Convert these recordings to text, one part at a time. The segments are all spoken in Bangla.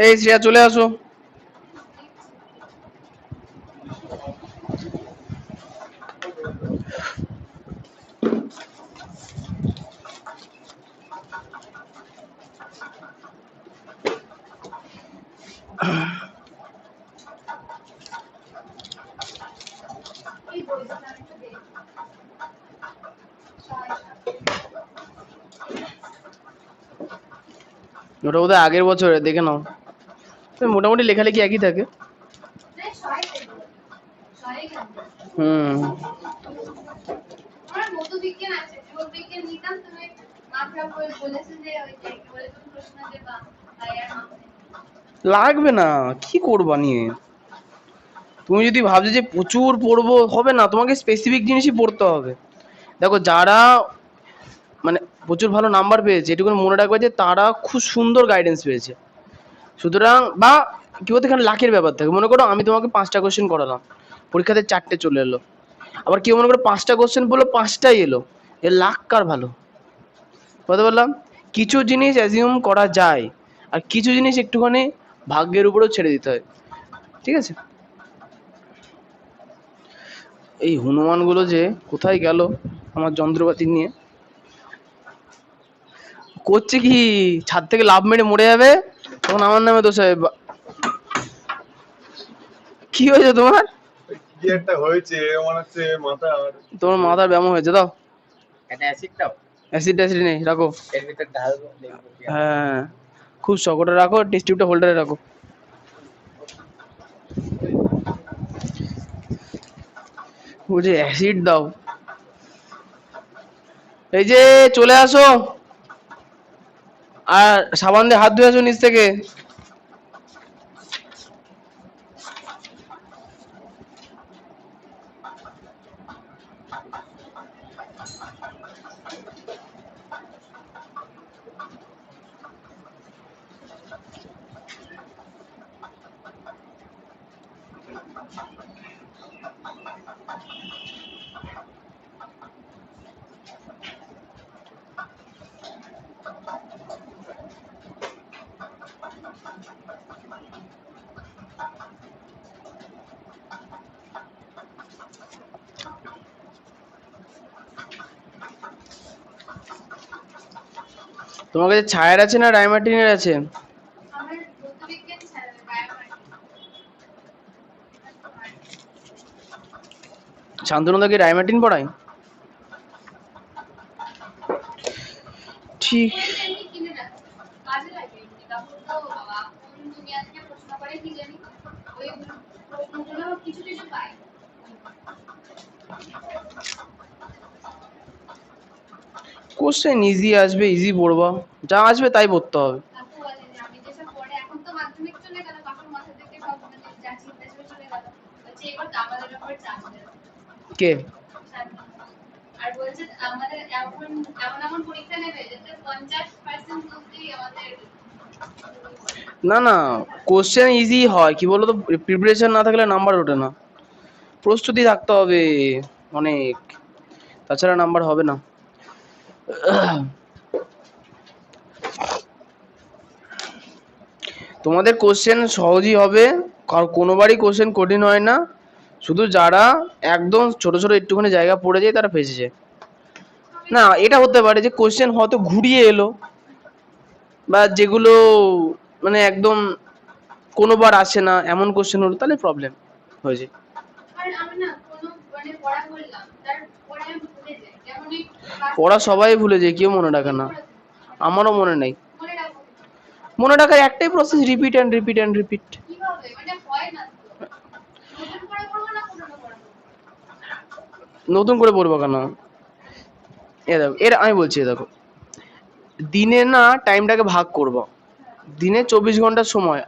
এই শ্রেয়া চলে আসো। ওটা বোধহয় আগের বছরে, দেখে নাও। মোটামুটি লেখালেখি একই থাকে। হুম। লাগবে না, কি করবা নিয়ে? তুমি যদি ভাবছো যে প্রচুর পড়বো, হবে না, তোমাকে স্পেসিফিক জিনিসই পড়তে হবে। দেখো যারা মানে প্রচুর ভালো নাম্বার পেয়েছে, এটুকু মনে রাখবে যে তারা খুব সুন্দর গাইডেন্স পেয়েছে। সুতরাং বা কি বলতে, এখানে লাখের ব্যাপার থাকে। মনে করো আমি তোমাকে 5টা কোশ্চেন করালাম, পরীক্ষাতে 4টে চলে এলো। আবার কেউ মনে করো 5টা কোশ্চেন বললো 5টাই এলো, এর লাখ কার ভালো? বলতে বললাম কিছু জিনিস অ্যাজিউম করা যায়, আর কিছু জিনিস একটুখানি ভাগ্যের উপরেও ছেড়ে দিতে হয়। ঠিক আছে? এই হনুমানগুলো যে কোথায় গেল আমার যন্ত্রপাতি নিয়ে? করছে কি, ছাদ থেকে লাফ মেরে মরে যাবে, তখন আমার নামে দোষ হবে। কি হয়েছে তোমার? কি একটা হয়েছে মনে হচ্ছে মাথা, তোমার মাথার ব্যায়াম হয়েছে, দাও একটা অ্যাসিড দাও। অ্যাসিড ট্যাসিড নেই, রাখো। এর ভিতর ঢালবো। হ্যাঁ, খুব শকটে রাখো, টেস্ট টিউবটা হোল্ডারে রাখো। বলছে অ্যাসিড দাও। এই যে চলে আসো, আর সাবান দিয়ে হাত ধুয়ে আসো নিচ থেকে। তোমার কাছে ছায়ার আছে না ডাইমার্টিনের আছে? শান্তনুদা কি ডাইমার্টিন পড়ায়? ঠিক। কোশ্চেন ইজি আসবে, ইজি পড়বা, যা আসবে তাই পড়তে হবে। কে? না না, কোশ্চেন ইজি হয়, কি বলতো, প্রিপারেশন না থাকলে নাম্বার ওঠে না। প্রস্তুতি থাকতে হবে অনেক, তাছাড়া নাম্বার হবে না। তোমাদের কোশ্চেন সহজই হবে, কারণ কোনোবারই কোশ্চেন কঠিন হয় না। শুধু যারা একদম ছোট ছোট একটুখানি জায়গা পড়ে যায় তারা ফেঁসে যায়। না, এটা হতে পারে যে কোশ্চেন হয়তো ঘুরিয়ে এলো, বা যেগুলো মানে একদম কোনোবার আসে না এমন কোশ্চেন হলো, তাহলে প্রবলেম হয়ে যায়। পড়া সবাই ভুলে যায়, কেউ মনে রাখে না। আমারও মনে নেই। মনে রাখার একটাই process, repeat and repeat and repeat. নতুন করে পড়বো কেন? দেখো, এর আমি বলছি, দেখো দিনে না টাইমটাকে ভাগ করবো। দিনে 24 ঘন্টার সময়,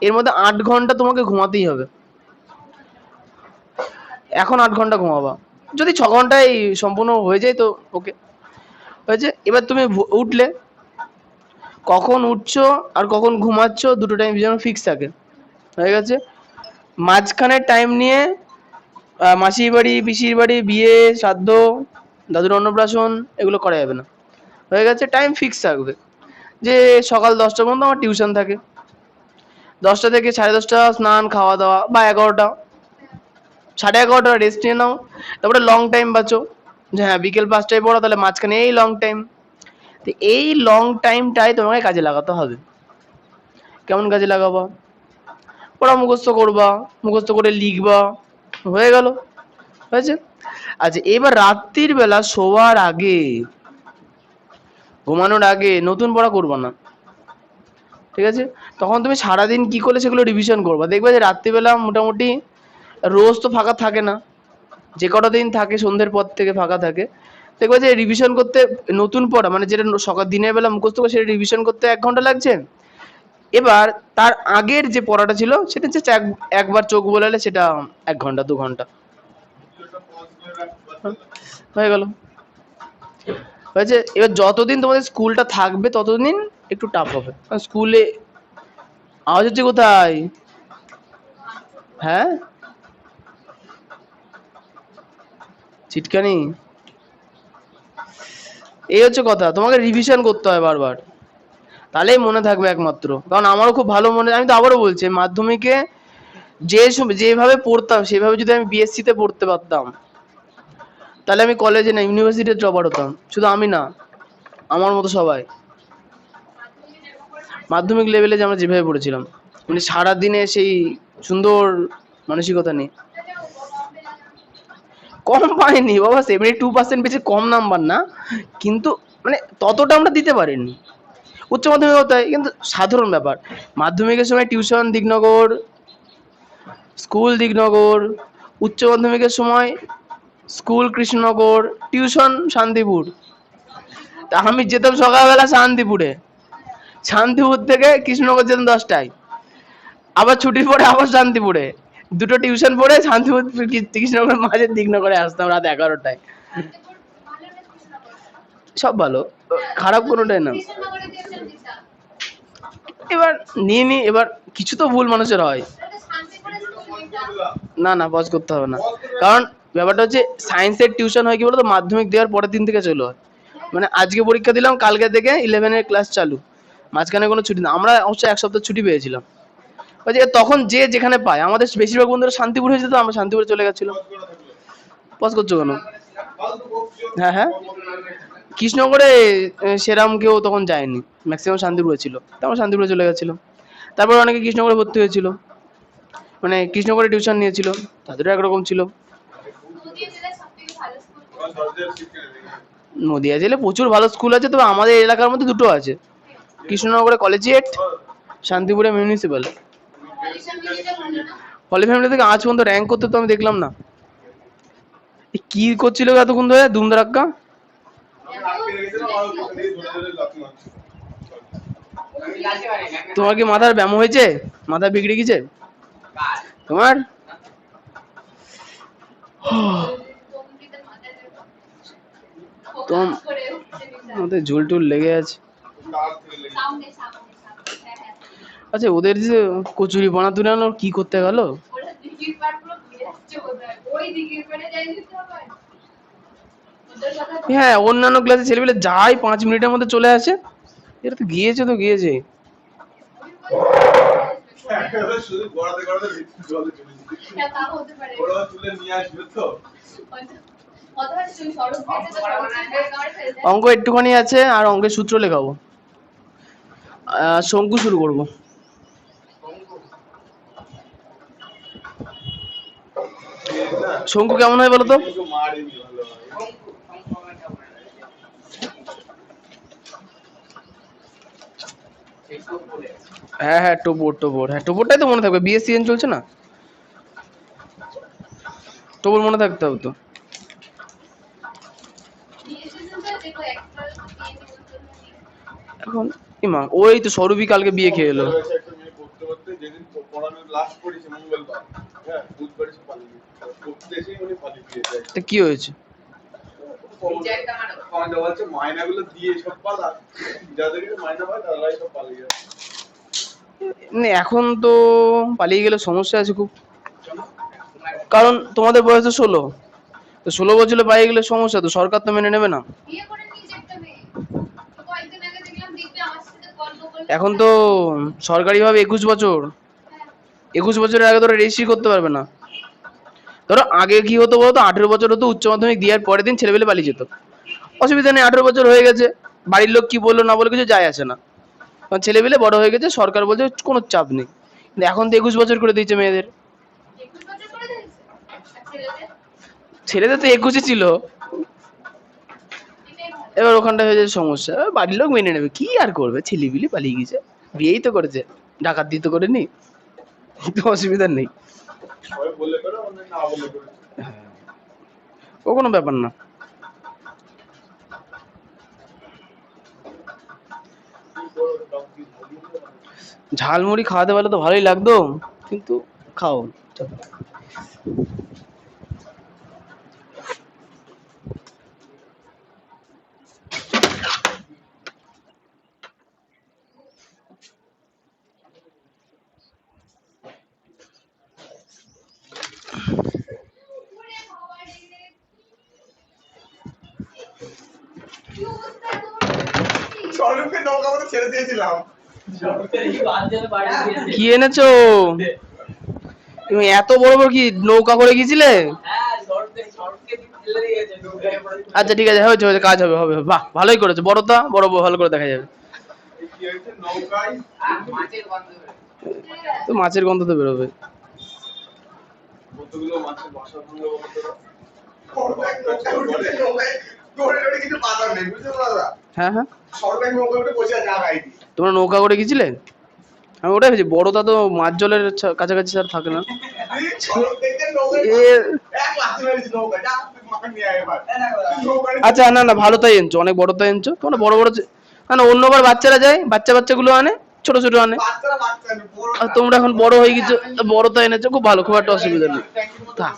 এর মধ্যে 8 ঘন্টা তোমাকে ঘুমাতেই হবে। এখন 8 ঘন্টা ঘুমাবা, যদি 6 ঘন্টায় সম্পূর্ণ হয়ে যায় তো ওকে হয়েছে। এবার তুমি উঠলে, কখন উঠছো আর কখন ঘুমাচ্ছ দুটো টাইম যেন ফিক্স থাকে, হয়ে গেছে। মাঝখানে টাইম নিয়ে মাসির বাড়ি পিসির বাড়ি বিয়ে শ্রাদ্ধ দাদুর অন্নপ্রাশন এগুলো করা যাবে না, হয়ে গেছে। টাইম ফিক্স থাকবে যে সকাল 10টা পর্যন্ত আমার টিউশন থাকে, 10টা থেকে 10:30 স্নান খাওয়া দাওয়া, বা 11টা 11:30 রেস্ট নিয়ে নাও, তারপরে লং টাইম বাঁচো যে হ্যাঁ বিকেল 5টায় পড়ো, তাহলে মাঝখানে এই লং টাইম। তো এই লং টাইমটাই তোমাকে কাজে লাগাতে হবে। কেমন কাজে লাগাবা? পড়া মুখস্থ করবা, মুখস্থ করে লিখবা, হয়ে গেল, হয়েছে। আচ্ছা এবার রাত্রির বেলা শোয়ার আগে ঘুমানোর আগে নতুন পড়া করবা না, ঠিক আছে। তখন তুমি সারাদিন কি করলে সেগুলো রিভিশন করবা, দেখবে যে রাত্রিবেলা মোটামুটি রোজ তো ফাঁকা থাকে না, যে কটা দিন থাকে সন্ধ্যের পর থেকে ফাঁকা থাকে, দেখবে যে রিভিশন করতে নতুন পড়া মানে যেটা সকাল দিনের বেলা মুখস্থ করে সেটা রিভিশন করতে 1 ঘন্টা লাগছে। এবার তার আগের যে পড়াটা ছিল সেটা হচ্ছে একবার চোখ বোলালে সেটা 1 ঘন্টা 2 ঘন্টা হয়ে গেল, হয়েছে। এবার যতদিন তোমাদের স্কুলটা থাকবে ততদিন একটু টাফ হবে, কারণ স্কুলে আওয়াজ হচ্ছে কোথায়? হ্যাঁ চিটকানি, এই হচ্ছে কথা, তোমাকে রিভিশন করতে হয় বারবার, তাহলেই মনে থাকবে একমাত্র। কারণ আমারও খুব ভালো মনে, আমি তো আবারও বলছি মাধ্যমিকে যেভাবে পড়তাম সেভাবে যদি আমি বিএসসি তে পড়তে পারতাম তাহলে আমি কলেজে না ইউনিভার্সিটিতে ড্রপার হতাম। শুধু আমি না, আমার মতো সবাই মাধ্যমিক লেভেলে যে আমরা যেভাবে পড়েছিলাম, মানে সারাদিনে সেই সুন্দর মানসিকতা নেই। কম পাইনি বাবা, 72% পেয়েছে, কম নাম্বার না, কিন্তু মানে ততটা আমরা দিতে পারিনি। উচ্চ মাধ্যমিক তাই, কিন্তু সাধারণ ব্যাপার। মাধ্যমিকের সময় টিউশন দিকনগর, স্কুল দিকনগর, উচ্চ মাধ্যমিকের সময় স্কুল কৃষ্ণনগর, টিউশন শান্তিপুর। তা আমি যেতাম সকালবেলা শান্তিপুরে, শান্তিপুর থেকে কৃষ্ণনগর যেতাম 10টায়, আবার ছুটির পরে আবার শান্তিপুরে, দুটো টিউশন পড়ে শান্তিপুর কৃষ্ণনগরের মাঝে দিকনগরে আসতাম রাত 11টায়। সব ভালো, খারাপ কোনোটাই না। এবার নিয়ে নি, এবার কিছু তো ভুল মানুষের হয়। না না পজ করতে হবে না, কারণ ব্যাপারটা হচ্ছে সায়েন্সের টিউশন হয় কি বলতো, মাধ্যমিক দেওয়ার পরের দিন থেকে চালু হয়। মানে আজকে পরীক্ষা দিলাম কালকে থেকে 11-এর ক্লাস চালু, মাঝখানে কোনো ছুটি না। আমরা অবশ্য 1 সপ্তাহ ছুটি পেয়েছিলাম, ওই যে তখন যে যেখানে পায়। আমাদের বেশিরভাগ বন্ধুরা শান্তিপুর হয়ে যেত, আমরা শান্তিপুরে চলে গেছিলাম। পজ করছো কেন? হ্যাঁ হ্যাঁ, কৃষ্ণনগরে সেরাম কেউ তখন যায়নি, ম্যাক্সিমাম শান্তিপুরে ছিল, তো আমরা শান্তিপুরে চলে গেছিলাম। তারপর অনেকে কৃষ্ণনগরে ভর্তি হয়েছিল, মানে কৃষ্ণনগরে টিউশন নিয়েছিল, তাদেরও একরকম ছিল। নদিয়া জেলে প্রচুর ভালো স্কুল আছে, তবে আমাদের এলাকার মধ্যে দুটো আছে, কৃষ্ণনগরে কলেজিয়েট, শান্তিপুরে মিউনিসিপ্যাল। হলি ফ্যামিলি থেকে আজ পর্যন্ত র্যাঙ্ক করতে তো আমি দেখলাম না। কি করছিল এতক্ষণ ধরে দুমদারাক্কা? তোমার কি মাথার ব্যায়াম হয়েছে? মাথা বিগড়ে গেছে তোমার? তোমার ঝুল টুল লেগে আছে। আচ্ছা ওদের যে কচুরি বানাতুন আনো কি করতে গেল? হ্যাঁ অন্যান্য ক্লাসে ছেলেপেলে যাই 5 মিনিটের মধ্যে চলে আসে, এটা তো গিয়েছে তো গিয়েছে। অঙ্ক একটুখানি আছে, আর অঙ্কের সূত্র লেখাবো। শঙ্কু শুরু করবো। শঙ্কু কেমন হয় বলো তো? হ্যাঁ হ্যাঁ টোপর টোপর, হ্যাঁ টোপরটাই তো মনে থাকবে, বিএসসিএন চলছে না, টোপর মনে থাকতে হবে তো। এখন মা ওই তো সৌরভী কালকে বিয়ে খেয়ে এলো। তা কি হয়েছে? কমেন্টে বলছে মাইনাগুলো দিয়ে সব পালা, যাদের কাছে মাইনা পায় তারাই সব পালিয়ে যায়। এখন তো পালিয়ে গেলে সমস্যা আছে খুব, কারণ তোমাদের বয়স তো 16, তো 16 বছরে পালিয়ে গেলে সমস্যা, তো সরকার তো মেনে নেবে না। এখন তো সরকারিভাবে 21 বছর, 21 বছরের আগে তোরা রেজিস্ট্রি করতে পারবে না। ধরো আগে কি হতো বলতো, 18 বছর হতো, উচ্চ মাধ্যমিক দেওয়ার পরের দিন ছেলেপেলে পালিয়ে যেত, অসুবিধা নেই, 18 বছর হয়ে গেছে, বাড়ির লোক কি বললো না বলে কিছু যায় আসে না, কারণ ছেলেপেলে বড় হয়ে গেছে, সরকার বলছে কোনো চাপ নেই। কিন্তু এখন তো 21 বছর করে দিয়েছে মেয়েদের। ছেলেদের তো 21 ছিল, এবার ওখানটা হয়ে যাচ্ছে সমস্যা, এবার বাড়ির লোক মেনে নেবে, কি আর করবে, ছেলেপিলে পালিয়ে গেছে, বিয়েই তো করেছে, ডাকাতি তো করেনি, তো অসুবিধা নেই। সবাই বলে করে, অনেক না বলে করে। ও কোনো ব্যাপার না। ঝালমুড়ি খাওয়াতে পারলে তো ভালোই লাগতো, কিন্তু খাও। স্বরূপকে নৌকা মতো ছেড়ে দিয়েছিলাম। কি এনেছো তুমি, এত বড় বড় কি নৌকা করে গিয়েছিলে? আচ্ছা ঠিক আছে, হয়েছে হয়েছে, কাজ হবে হবে হবে। বাহ, ভালোই করেছো, বড়টা বড় ভালো করে দেখা যাবে। এই কি হয়েছে, নৌকায় তো মাছের গন্ধ তো বেরোবে। কতগুলো মাছের বাসা ভাঙলো বলতো, কিছু বাধা নেই, বুঝতে পারলা? হ্যাঁ হ্যাঁ, সরকারি নৌকা উঠে বসে আছে আগাইনি। তোমরা নৌকা করে গেছিলে? আমি ওটাই ভেবেছি, বড়টা তো মাছ জলের কাছাকাছি আর থাকে না। এ আচ্ছা, না না, ভালো তাই এনেছো, অনেক বড় তাই এনেছো, তোমরা বড় বড় না না, অন্যবার বাচ্চারা যায়, বাচ্চাগুলো আনে, ছোট ছোট আনে, আর তোমরা এখন বড় হয়ে গেছো, বড় তাই এনেছো, খুব ভালো, খুব একটা অসুবিধা নেই। থাক।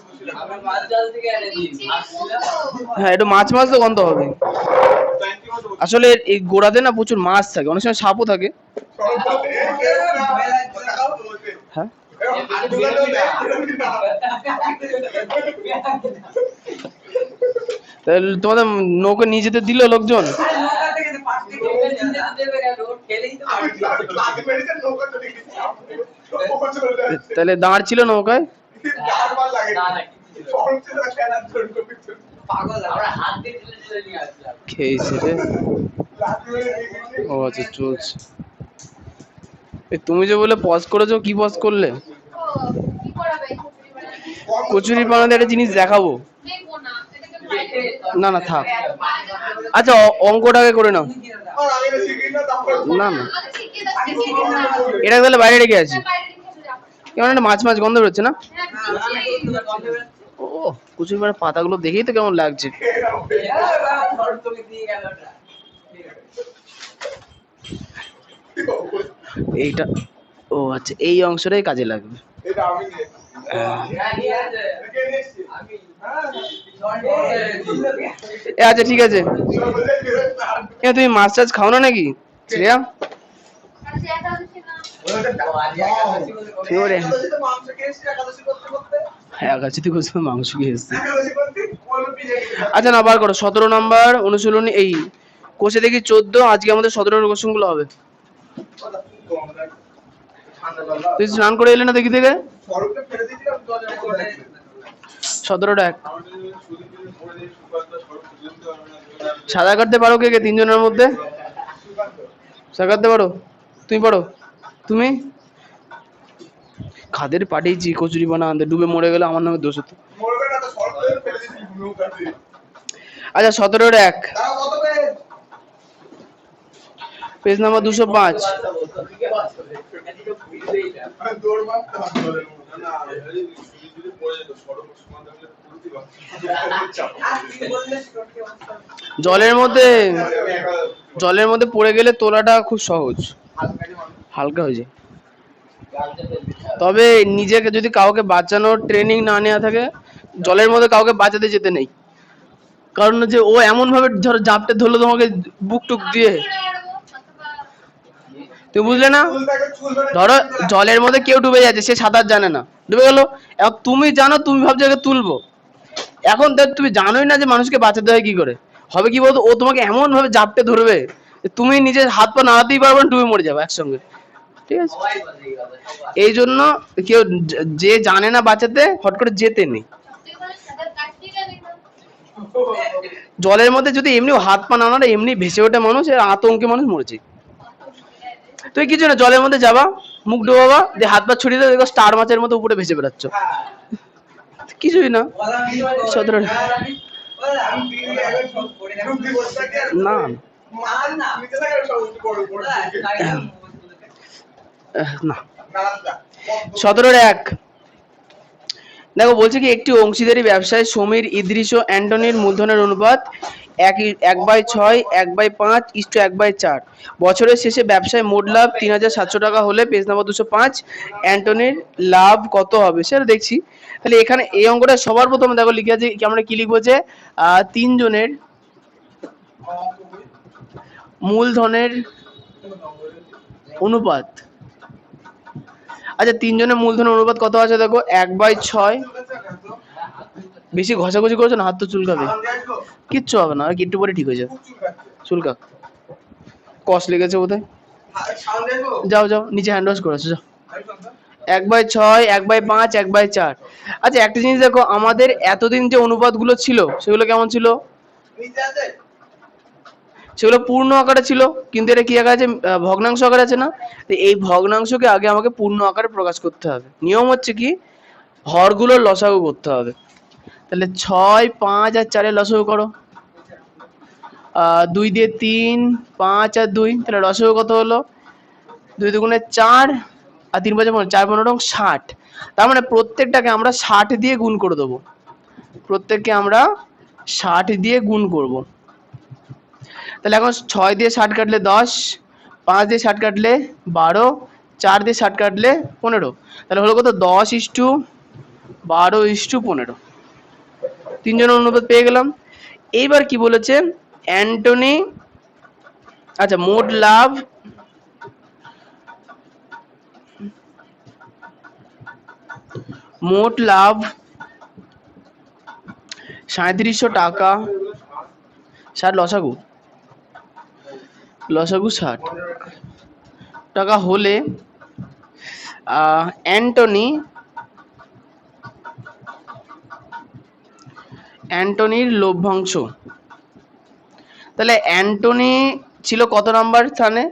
হ্যাঁ, একটু মাছ মাছ তো গন্ধ হবে। আসলে এই গোড়াতে না প্রচুর মাছ থাকে, অনেক সময় সাপও থাকে। হ্যাঁ, তাহলে তোমাদের নৌকা নিয়ে যেতে দিল লোকজন? তাহলে দাঁড় ছিল নৌকায়? খেয়েছে রে। ও আচ্ছা, চলছে। তুমি যে বলে পজ করেছো, কি পজ করলে? কচুরি পানাতে একটা জিনিস দেখাবো। না না, থাক। আচ্ছা, অঙ্কটাকে করে নাও। না না, এটা তাহলে বাইরে রেখে আছি, কেমন একটা মাছ মাছ গন্ধ বেরোচ্ছে না? ও, কচুরি পানার পাতাগুলো দেখেই তো কেমন লাগছে। এইটা, ও আচ্ছা, এই অংশটাই কাজে লাগবে। আচ্ছা ঠিক আছে, তুমি মাছ টাছ খাও না নাকি শ্রেয়া? হ্যাঁ, একাদশীতে মাংস খেয়ে এসছি। আচ্ছা না, বার করো 17 নম্বর অনুশীলনী, এই কোষে দেখি 14, আজকে আমাদের 17 কোশ্চেন গুলো হবে। তুই স্নান করে এলে না দেখি থেকে? 17টা 1। সাদা কাটতে পারো কে কে 3 জনের মধ্যে? সাদা কাটতে পারো? তুমি পারো? তুমি? খাদের পাঠিয়েছি কচুরি বানা আনতে, ডুবে মরে গেলে আমার নামে দোষ হতো। আচ্ছা, 17-1, পেজ নাম্বার 205। জলের মধ্যে পড়ে গেলে তোলাটা খুব সহজ, হালকা হয়ে যায়। তবে নিজেকে যদি কাউকে বাঁচানোর ট্রেনিং না নেওয়া থাকে, জলের মধ্যে কাউকে বাঁচাতে যেতে নেই, কারণ যে ও এমন ভাবে ধরো জাপটে ধরলো তোমাকে বুক টুক দিয়ে, তুমি বুঝলে না? ধরো জলের মধ্যে কেউ ডুবে যাচ্ছে, সে সাঁতার জানে না, ডুবে গেলো। এখন তুমি জানো, তুমি ভাবছো একে তুলবো, এখন দেখ তুমি জানোই না যে মানুষকে বাঁচাতে হয় কি করে, হবে কি বলতো, ও তোমাকে এমন ভাবে জাপটে ধরবে যে তুমি নিজের হাত পা নাড়াতেই পারবে না, ডুবে মরে যাবে একসঙ্গে। ঠিক আছে, এই জন্য কেউ যে জানে না বাঁচাতে হট করে যেতে নেই। জলের মধ্যে যদি এমনি হাত পা না নাড়ে এমনি ভেসে ওঠে মানুষ, এর আতঙ্কে মানুষ মরেছে। তুই কিছু না, জলের মধ্যে যাবা, মুখ ডোবাবা, দিয়ে হাত পা ছড়িয়ে দেবে, দেখো স্টার মাছের মতো উপরে ভেসে বেড়াচ্ছ, কিছুই না। 17 না না 17-1 দেখো বলছে কি, একটি অংশীদারি ব্যবসায় সমীর, ইদ্রিস ও অ্যান্টনির মূলধনের অনুপাত 1/6, 1/5, 1/4। বছরের শেষে ব্যবসায় মোট লাভ 3,700 টাকা হলে, পেজ নাম্বার 205, অ্যান্টনির লাভ কত হবে সেটা দেখছি। তাহলে এখানে এই অঙ্কটা সবার প্রথমে দেখো লিখে আছে কি, আমরা কি লিখবো যে তিনজনের মূলধনের অনুপাত। আচ্ছা, তিনজনের মূলধনের অনুপাত কত আছে দেখো, 1/6। বেশি ঘষাঘষি করছো না, হাত তো চুলকাবে। কিচ্ছু হবে না, আর একটু পরে ঠিক হয়ে যাবে। চুলকাক, কস লেগেছে বোধহয়। যাও যাও নিচে হ্যান্ড ওয়াশ করেছো, যাও। 1/6, 1/5, 1/4। আচ্ছা একটা জিনিস দেখো, আমাদের এতদিন যে অনুপাতগুলো ছিল সেগুলো কেমন ছিল, সেগুলো পূর্ণ আকারে ছিল, কিন্তু এটা কি আকারে আছে, ভগ্নাংশ আকারে আছে না। তো এই ভগ্নাংশকে আগে আমাকে পূর্ণ আকারে প্রকাশ করতে হবে। নিয়ম হচ্ছে কি, হরগুলোর লসাগু করতে হবে। তাহলে 6, 5 আর 4 লসাগু করো, 2 দিয়ে 3, 5 আর 2, তাহলে লসাগু কত হলো, 2 দুগুণে 4 আর 3 5 4 15 60। তার মানে প্রত্যেকটাকে আমরা 60 দিয়ে গুণ করে দেবো, প্রত্যেককে আমরা 60 দিয়ে গুণ করব। তাহলে এখন 6 দিয়ে 60 কাটলে 10, 5 দিয়ে 60 কাটলে 12, 4 দিয়ে 60 কাটলে 15, তাহলে হলো কত, 10:12:15। তিনজনের অনুপাত পেয়ে গেলাম। এইবার কি বলেছে, অ্যান্টনি, আচ্ছা মোট লাভ মোট লাভ 3700 টাকা, 60 লসাগু, লসাগু 60 টাকা হলে অ্যান্টনির লভ্যাংশ। তাহলে অ্যান্টনি ছিল কত নাম্বার স্থানে,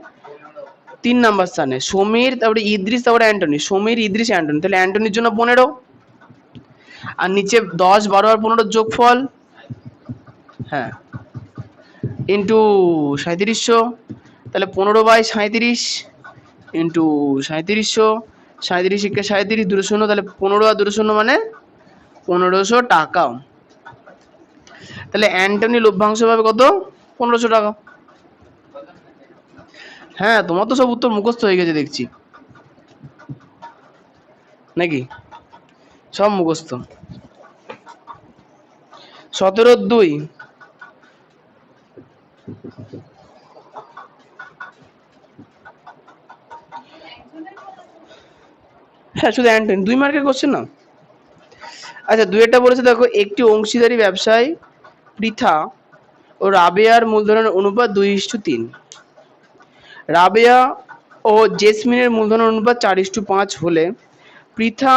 3 নাম্বার স্থানে। সমীর, তারপরে ইদ্রিস, তারপরে অ্যান্টনি, সমীর, ইদ্রিস, অ্যান্টনি। তাহলে অ্যান্টনির জন্য 15, আর নিচে 10, 12 আর 15 যোগফল, হ্যাঁ, ইন্টু 3700। তাহলে 15/37 ইন্টু 3700, 37 × 37 2 শূন্য, তাহলে 15 আর 2 শূন্য মানে 1500 টাকা। তাহলে অ্যান্টনি লভ্যাংশ পাবে কত, 1500 টাকা। হ্যাঁ, তোমার তো সব উত্তর মুখস্থ হয়ে গেছে দেখছি, নাকি সব মুখস্থ। 17-2 হ্যাঁ, শুধু অ্যান্টনি 2 মার্কের কোশ্চেন না। আচ্ছা, 2-টা বলেছে দেখো, একটি অংশীদারি ব্যবসায় পৃথা ও রাবেয়ার মূলধনের অনুপাত 2:3। রাবেয়া ও জেসমিনের মূলধনের অনুপাত 4:5 হলে পৃথা,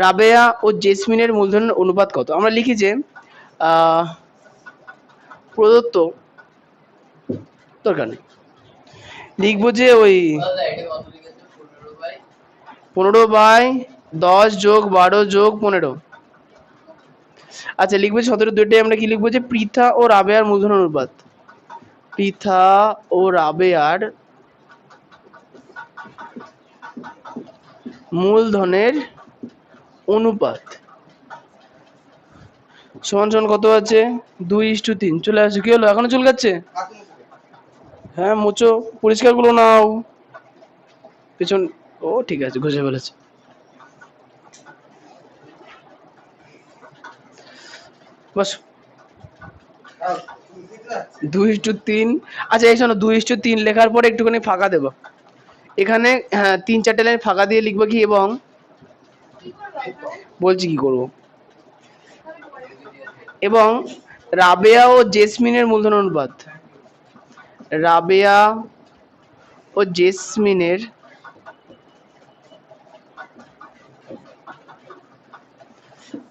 রাবেয়া ও জেসমিনের মূলধনের অনুপাত কত। আমরা লিখি যে প্রদত্ত, দরকার নেই, লিখবো যে ওই 15/10 যোগ 12 যোগ 15। আচ্ছা লিখবো 17-2 আমরা কি লিখবো যে পৃথা ও রাবেয়ার মূলধনের অনুপাত, পৃথা ও রাবেয়ার মূলধনের অনুপাত সমান সমান কত আছে, 2:3। চলে আসে, কি হলো, এখনো চুলকাচ্ছে? হ্যাঁ মুছো, পরিষ্কার গুলো নাও পেছন। ও ঠিক আছে, ঘষে ফেলেছে। বাস। 2:3। আচ্ছা এই শোনো, 2:3 লেখার পরে একটুখানি ফাঁকা দেবো এখানে। হ্যাঁ, 3-4টে লাইন ফাঁকা দিয়ে লিখবো কি, এবং বলছি কি করব, এবং রাবেয়া ও জেসমিনের মূলধন অনুপাত। রাবেয়া ও জেসমিনের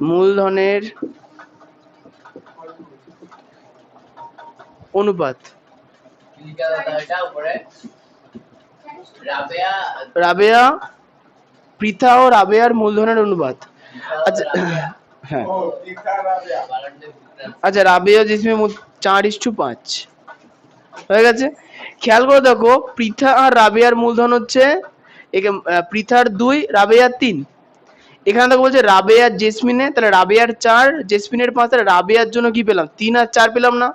মূলধনের অনুপাত। রাবেয়া, পৃথা ও রাবেয়ার মূলধনের অনুপাত। আচ্ছা হ্যাঁ, ও দীক্ষা রাজা আচ্ছা রাবেয়া জেসমিন 4:5 হয়ে গেছে। খেয়াল করে দেখো, পৃথা আর রাবেয়ার মূলধন হচ্ছে পৃথার 2, রাবেয়ার 3। এখানে দেখো বলছে রাবেয়ার জেসমিনে, তাহলে রাবেয়ার 4, জেসমিনের 5, তাহলে রাবেয়ার জন্য কি পেলাম, 3 আর 4 পেলাম না,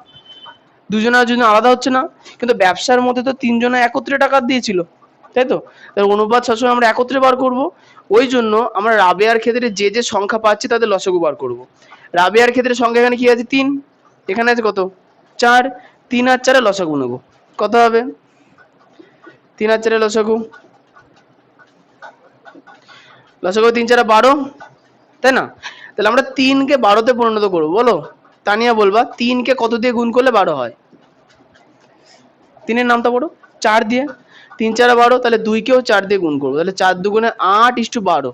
দুজনের জন্য আলাদা হচ্ছে না। কিন্তু ব্যবসার মধ্যে তো তিনজনে একত্রে টাকা দিয়েছিল, তাই তো? তাহলে অনুপাত সবসময় আমরা একত্রে বার করব। ওই জন্য আমরা রাবেয়ার ক্ষেত্রে যে যে সংখ্যা পাচ্ছি তাদের লসাগু বার করব। রাবেয়ার ক্ষেত্রে সংখ্যা এখানে কি আছে, 3, এখানে আছে কত, 4। 3 আর 4 লসাগু নেব, কত হবে? 3 আর 4 লসাগু, লসাগু 3 4 12, তাই না? তাহলে আমরা 3কে 12তে পরিণত করবো, বলো তানিয়া, বলবা 3কে কত দিয়ে গুণ করলে 12 হয়? 3-এর নামটা পড়ো, 4 দিয়ে। 3 4 12, তাহলে 2কেও 4 দিয়ে গুণ করবো, তাহলে 4 2 8:12।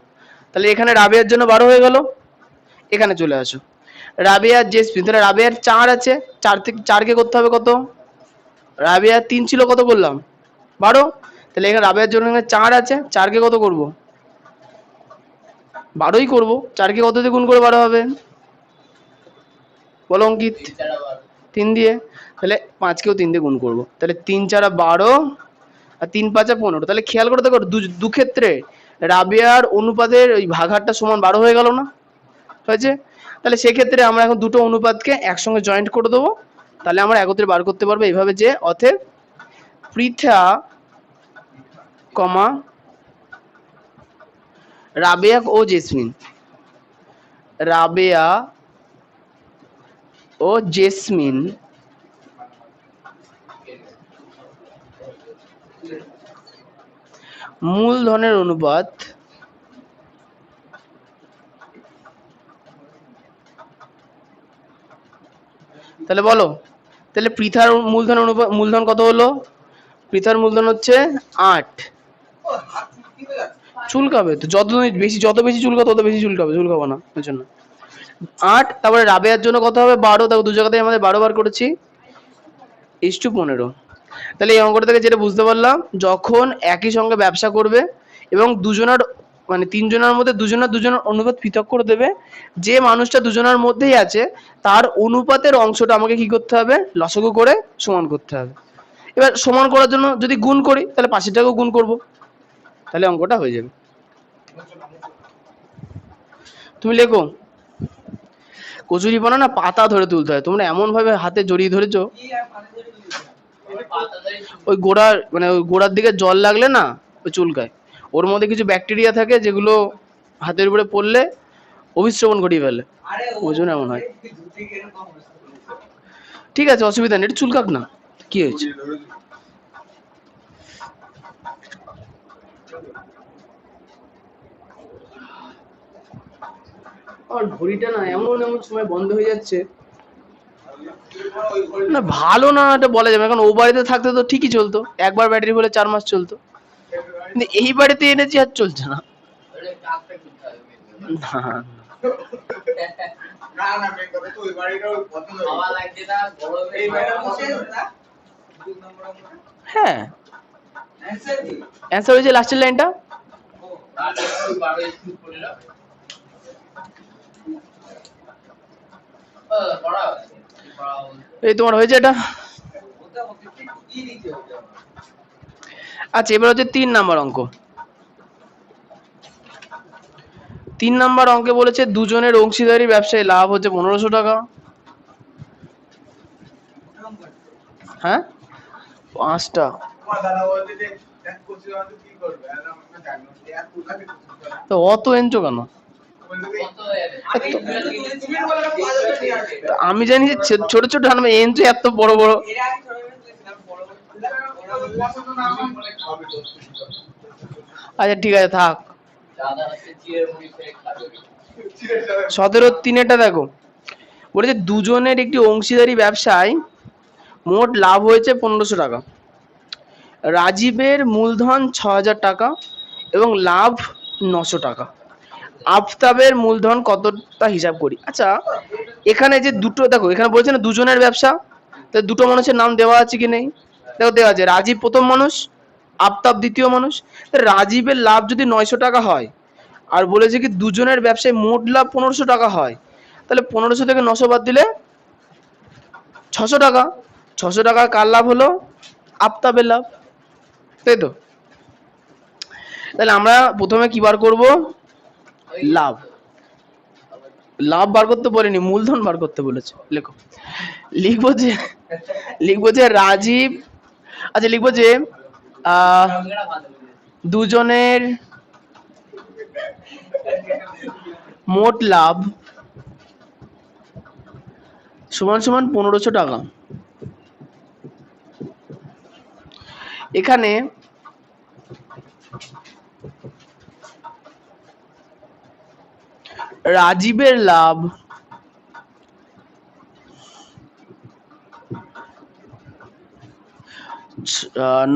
তাহলে এখানে রাবেয়ার জন্য 12 হয়ে গেল। এখানে চলে আসো, রাবেয়ার জেসমিন, তাহলে রাবেয়ার 4 আছে, 4 থেকে 4কে করতে হবে কত, রাবেয়ার 3 ছিল, কত করলাম, 12। তাহলে এখানে রাবেয়ার জন্য এখানে 4 আছে, 4কে কত করব, 12ই করব। 4কে কত দিয়ে গুণ করে 12 হবে, বলো অঙ্কিত? 3 দিয়ে। তাহলে 5কেও 3 দিয়ে গুণ করবো, তাহলে 3 4 12 আর 3 5 15। তাহলে খেয়াল করে দেখো, দু ক্ষেত্রে রাবেয়ার অনুপাতের ওই ভাগাহারটা সমান 12 হয়ে গেল না, হয়েছে? তাহলে সেক্ষেত্রে আমরা এখন দুটো অনুপাতকে একসঙ্গে জয়েন্ট করে দেবো, তাহলে আমরা একত্রে বার করতে পারবো এইভাবে যে, অতএব পৃথা কমা রাবেয়া ও জেসমিন, রাবেয়া ও জেসমিন মূলধনের অনুপাত তাহলে বলো, তাহলে পৃথার মূলধন কত হলো? পৃথার মূলধন হচ্ছে 8। চুলকাবে তো, যত বেশি চুলকাবে তত বেশি চুলকাবো না ওই জন্য 8। তারপরে রাবেয়ার জন্য কত হবে, 12। দেখো দু জায়গাতেই আমাদের 12 বার করেছি, 15। তাহলে এই অঙ্কটা থেকে যেটা বুঝতে পারলাম, যখন একই সঙ্গে ব্যবসা করবে এবং দুজনের মানে তিনজনের মধ্যে দুজনের অনুপাত পৃথক করে দেবে, যে মানুষটা দুজনের মধ্যেই আছে তার অনুপাতের অংশটা আমাকে কি করতে হবে, লসাগু করে সমান করতে হবে। এবার সমান করার জন্য যদি গুণ করি, তাহলে পাশেরটাকেও গুণ করব, তাহলে অঙ্কটা হয়ে যাবে। তুমি লেখো, কচুরিপানা না পাতা ধরে তুলতে হয়, তোমরা এমন ভাবে হাতে জড়িয়ে ধরেছো, ওই গোড়ার মানে ওই গোড়ার দিকে জল লাগলে না ওই চুলকায়। ওর মধ্যে কিছু ব্যাকটেরিয়া থাকে যেগুলো হাতের উপরে পড়লে অভিস্রবণ ঘটিয়ে ফেলে, ওই জন্য এমন হয়। ঠিক আছে, অসুবিধা নেই, এটা চুলকাক না, কি হয়েছে? আর ঘড়িটা না এমন সময় বন্ধ হয়ে যাচ্ছে, না ভালো না এটা বলা যাবে, এখন ও বাড়িতে থাকতে তো ঠিকই চলতো, একবার ব্যাটারি বলে 4 মাস চলতো, কিন্তু এই বাড়িতে এনেছি আর চলছে না। হ্যাঁ, অ্যান্সার হয়েছে লাস্টের লাইনটা। এই তোমার হয়েছে এটা। আচ্ছা এবার হচ্ছে 3 নাম্বার অঙ্ক। 3 নাম্বার অঙ্কে বলেছে দুজনের অংশীদারি ব্যবসায় লাভ হচ্ছে 1500 টাকা। হ্যাঁ 5টা, তো অত এনছো কেন? আমি জানি যে ছোট ছোট আনবে, এন্ট্রি এত বড় বড়। আচ্ছা ঠিক আছে থাক। 17-3 দেখো, বলেছে দুজনের একটি অংশীদারি ব্যবসায় মোট লাভ হয়েছে 1500 টাকা। রাজীবের মূলধন 6000 টাকা এবং লাভ 900 টাকা। আফতাবের মূলধন কতটা হিসাব করি। আচ্ছা এখানে যে দুটো দেখো, এখানে বলছে না দুজনের ব্যবসা, তো দুটো মানুষের নাম দেওয়া আছে কি নেই? দেখো দেওয়া আছে, রাজীব প্রথম মানুষ, আফতাব দ্বিতীয় মানুষ। রাজীবের লাভ যদি 900 টাকা হয় আর বলেছে কি দুজনের ব্যবসায় মোট লাভ 1500 টাকা হয়, তাহলে 1500 থেকে 900 বাদ দিলে 600 টাকা। 600 টাকা কার লাভ হলো? আফতাবের লাভ, তাই তো? তাহলে আমরা প্রথমে কি বার করব? লাভ। লাভ বার করতে বলেনি, মূলধন বার করতে বলেছে। লেখো, লিখবো যে রাজীব, আচ্ছা লিখবো যে দুজনের মোট লাভ সমান সমান 1500 টাকা। এখানে রাজীবের লাভ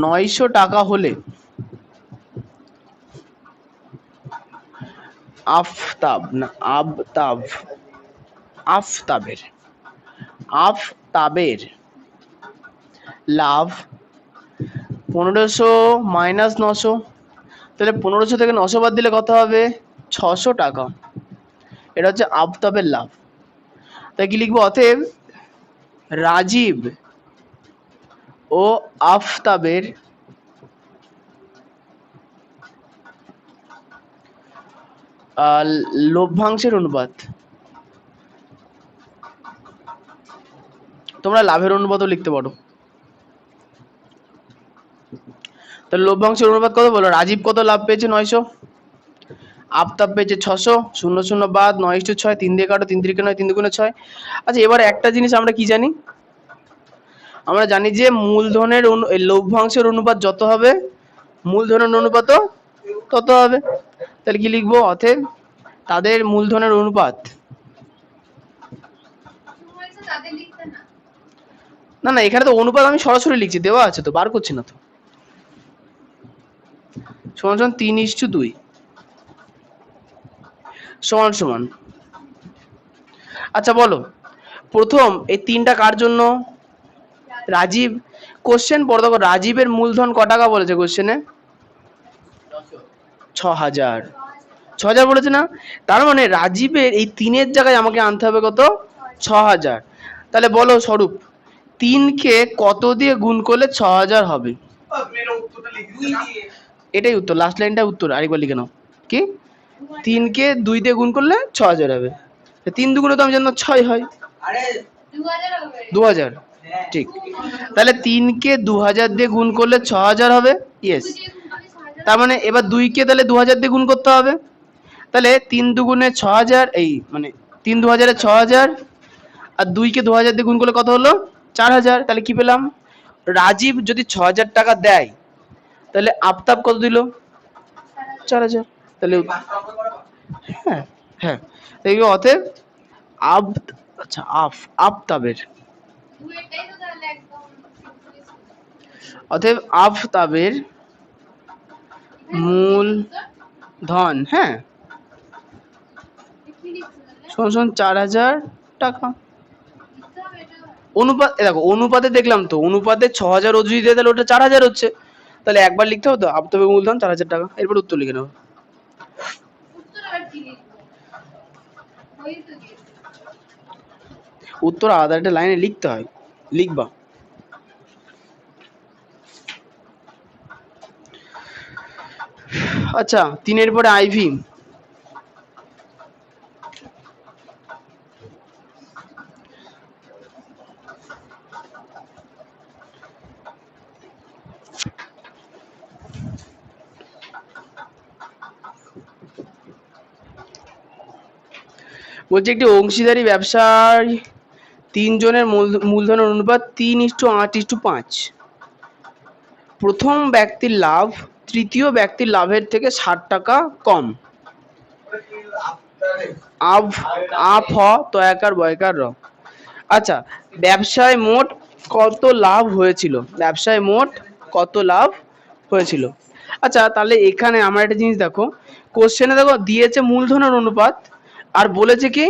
900 টাকা হলে আফতাবের লাভ 1500 মাইনাস 900, তাহলে 1500 থেকে 900 বাদ দিলে কত হবে? 600 টাকা। এটা হচ্ছে আফতাবের লাভ। তাই কি লিখবো? অতএব রাজীব ও আফতাবের লভ্যাংশের অনুপাত, তোমরা লাভের অনুপাতও লিখতে পারো। তাহলে লভ্যাংশের অনুপাত কত বলো? রাজীব কত লাভ পেয়েছে? 900, আফতাব পেয়েছে 600, 0 0 বাদ, 9:6, 3 দিয়ে কাটো, 3 3 9, 3 2 6। আচ্ছা এবার একটা জিনিস আমরা কি জানি, আমরা জানি যে মূলধনের লভ্যাংশের অনুপাত যত হবে মূলধনের অনুপাতও তত হবে। তাহলে কি লিখবো? অতএব তাদের মূলধনের অনুপাত, না না এখানে তো অনুপাত আমি সরাসরি লিখছি, দেওয়া আছে তো, বার করছি না তো। সমান সমান 3:2 সমান সমান। আচ্ছা বলো প্রথম এই তিনটা কার জন্য? রাজীব। কোশ্চেন পড়ো, দেখো রাজীবের মূলধন ক টাকা বলেছে কোশ্চেনে? 6000। 6000 বলেছে না? তার মানে রাজীবের এই তিনের জায়গায় আমাকে আনতে হবে কত? 6000। তাহলে বলো স্বরূপ 3 কে কত দিয়ে গুণ করলে 6000 হবে? এটাই উত্তর, লাস্ট লাইনটা উত্তর, আরেকবার লিখে নাও। কি? 3 কে 2 দিয়ে গুণ করলে 6000 হবে। 3 দুগুণে তো আমি জানি 6 হয়। 2000, ঠিক। তাহলে 3 কে 2000 দিয়ে গুণ করলে 6000 হবে। ইয়েস। তার মানে এবার 2 কে তাহলে 2000 দিয়ে গুণ করতে হবে। তাহলে 3 দুগুণে 6000, এই মানে 3 2000 এ 6000, আর 2 কে 2000 দিয়ে গুণ করলে কত হলো? 4000। তাহলে কি পেলাম? রাজীব যদি 6000 টাকা দেয় তাহলে আফতাব কত দিল? 4000। তাহলে হ্যাঁ হ্যাঁ, দেখবি অতএব আচ্ছা আফতাবের, অতএব আফতাবের মূল ধন, হ্যাঁ, সমান 4000 টাকা। অনুপাত দেখো, অনুপাতে দেখলাম তো, অনুপাতে 6000 ও যদি দেয় তাহলে ওটা 4000 হচ্ছে। তাহলে একবার লিখতে হবে তো, আফতাবের মূলধন 4000 টাকা। এরপর উত্তর লিখে নেবো। উত্তর আলাদা একটা লাইনে লিখতে হয়, লিখবা। আচ্ছা 3 পরে আইভি। বলছে একটি অংশীদারি ব্যবসায় 3 জনের মূলধনের অনুপাত 3:8:5। প্রথম ব্যক্তির লাভ তৃতীয় ব্যক্তির লাভের থেকে 60 টাকা কম। আভ আপ হ তয়াকার বয়কার র। আচ্ছা, ব্যবসায় মোট কত লাভ হয়েছিল? ব্যবসায় মোট কত লাভ হয়েছিল? আচ্ছা, তাহলে এখানে আমার একটা জিনিস দেখো, কোশ্চেনে দেখো দিয়েছে মূলধনের অনুপাত আর বলেছে কি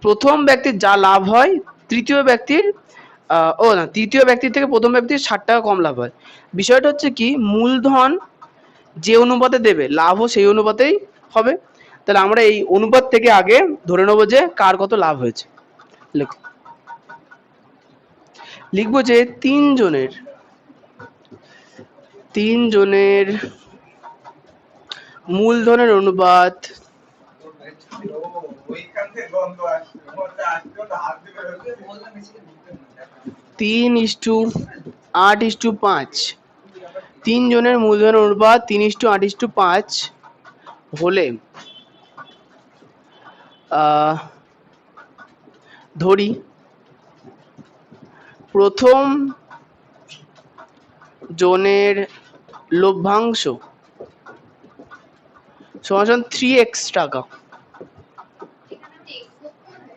প্রথম ব্যক্তির যা লাভ হয় তৃতীয় ব্যক্তির তৃতীয় ব্যক্তির থেকে প্রথম ব্যক্তির 60 টাকা কম লাভ হয়। বিষয়টা হচ্ছে কি মূলধন যে অনুপাতে দেবে লাভও সেই অনুপাতেই হবে। তাহলে আমরা এই অনুপাত থেকে আগে ধরে নেবো যে কার কত লাভ হয়েছে। লেখো, লিখবো যে 3 জনের মূলধনের অনুপাত 3:8:5। 3 জনের মূলধনের অনুপাত 3:8:5 হলে ধরি প্রথম জনের লভ্যাংশ সমান 3x টাকা।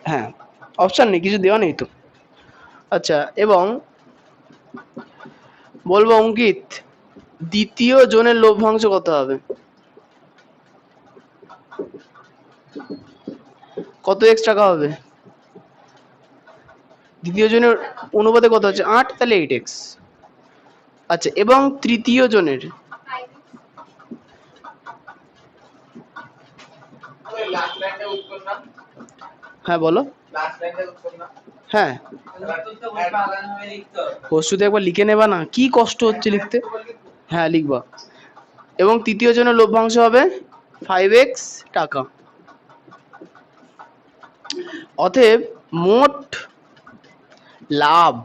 হ্যাঁ, অপশন নেই, কিছু দেওয়া নেই তো। আচ্ছা, এবং বলবো অঙ্কিত দ্বিতীয় জনের লভ্যাংশ কত হবে? কত x টাকা হবে? দ্বিতীয় জনের অনুপাতে কত হচ্ছে 8, তাহলে 8x। আচ্ছা, এবং তৃতীয় জনের হ্যাঁ বলো। হ্যাঁ, প্রস্তুতি একবার লিখে নেবা না, কি কষ্ট হচ্ছে লিখতে। হ্যাঁ লিখবা। এবং তৃতীয় জনের লভ্যাংশ হবে 5x টাকা। অতএব মোট লাভ,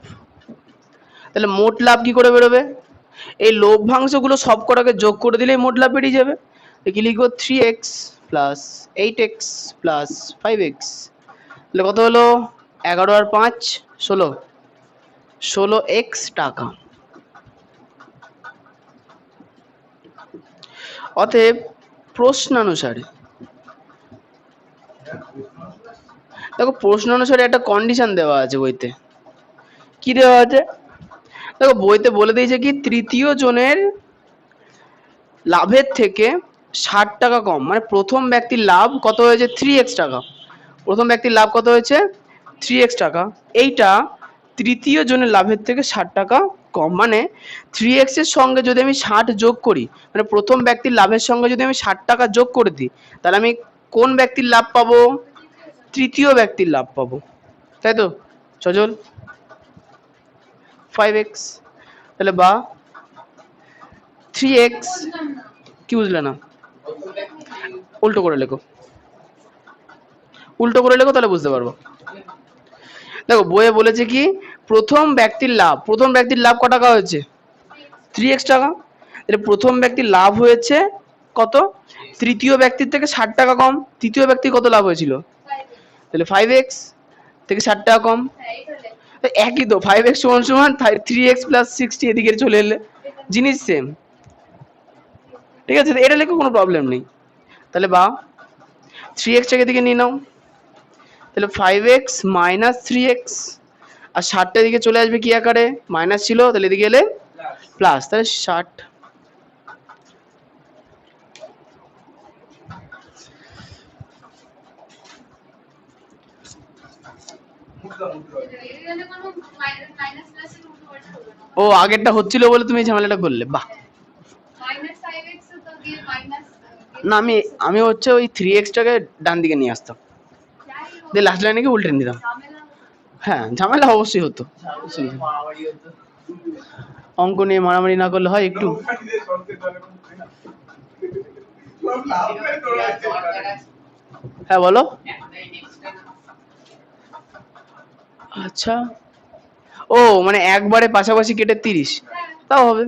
তাহলে মোট লাভ কি করে বেরোবে? এই লভ্যাংশগুলো সব কটাকে যোগ করে দিলেই মোট লাভ বেরিয়ে যাবে। কি লিখবো? 3x plus 8x plus 5x। তাহলে কত হলো? 11 আর 5 16, 16x টাকা। অতএব প্রশ্নানুসারে, দেখো প্রশ্ন অনুসারে একটা কন্ডিশন দেওয়া আছে বইতে। কি দেওয়া আছে দেখো, বইতে বলে দিয়েছে কি তৃতীয় জনের লাভের থেকে 60 টাকা কম, মানে প্রথম ব্যক্তির লাভ কত হয়েছে? 3x টাকা। প্রথম ব্যক্তির লাভ কত হয়েছে? 3x টাকা। এইটা তৃতীয় জনের লাভের থেকে 60 টাকা কম, মানে 3x এর সঙ্গে যদি আমি 60 যোগ করি, মানে প্রথম ব্যক্তির লাভের সঙ্গে যদি আমি 60 টাকা যোগ করে দিই, তাহলে আমি কোন ব্যক্তির লাভ পাবো? তৃতীয় ব্যক্তির লাভ পাবো, তাই তো সজল? 5x। তাহলে বা 3x, কি বুঝলে না? উল্টো করে লেখো, উল্টো করে লেখো, তাহলে বুঝতে পারবো। দেখো বইয়ে বলেছে কি প্রথম ব্যক্তির লাভ, প্রথম ব্যক্তির লাভ কত টাকা হয়েছে? 3x টাকা। তাহলে প্রথম ব্যক্তির লাভ হয়েছে কত? তৃতীয় ব্যক্তির থেকে 60 টাকা কম। তৃতীয় ব্যক্তির কত লাভ হয়েছিল? তাহলে 5x থেকে 60 টাকা কম। একই তো, 5x সমান সমান 3x প্লাস 60, এদিকে চলে এলে জিনিস সেম। ঠিক আছে, এটা লিখে কোনো প্রবলেম নেই। তাহলে বা 3x টাকে দিকে নিয়ে নাও, তাহলে 5x মাইনাস 3x, আর 60টা দিকে চলে আসবে কি আকারে? মাইনাস ছিল, তাহলে এদিকে এলে প্লাস, তাহলে 60। ও আগেরটা হচ্ছিল বলে তুমি ঝামেলাটা করলে, বাহ। না, আমি হচ্ছে ওই 3x টাকে ডান দিকে নিয়ে আসতাম, দিয়ে লাস্ট লাইনে গিয়ে উল্টে নিতাম। হ্যাঁ, ঝামেলা অবশ্যই হতো। অঙ্ক নিয়ে মারামারি না করলে হয় একটু। হ্যাঁ বলো। আচ্ছা, ও মানে একবারে পাশাপাশি কেটে 30, তাও হবে,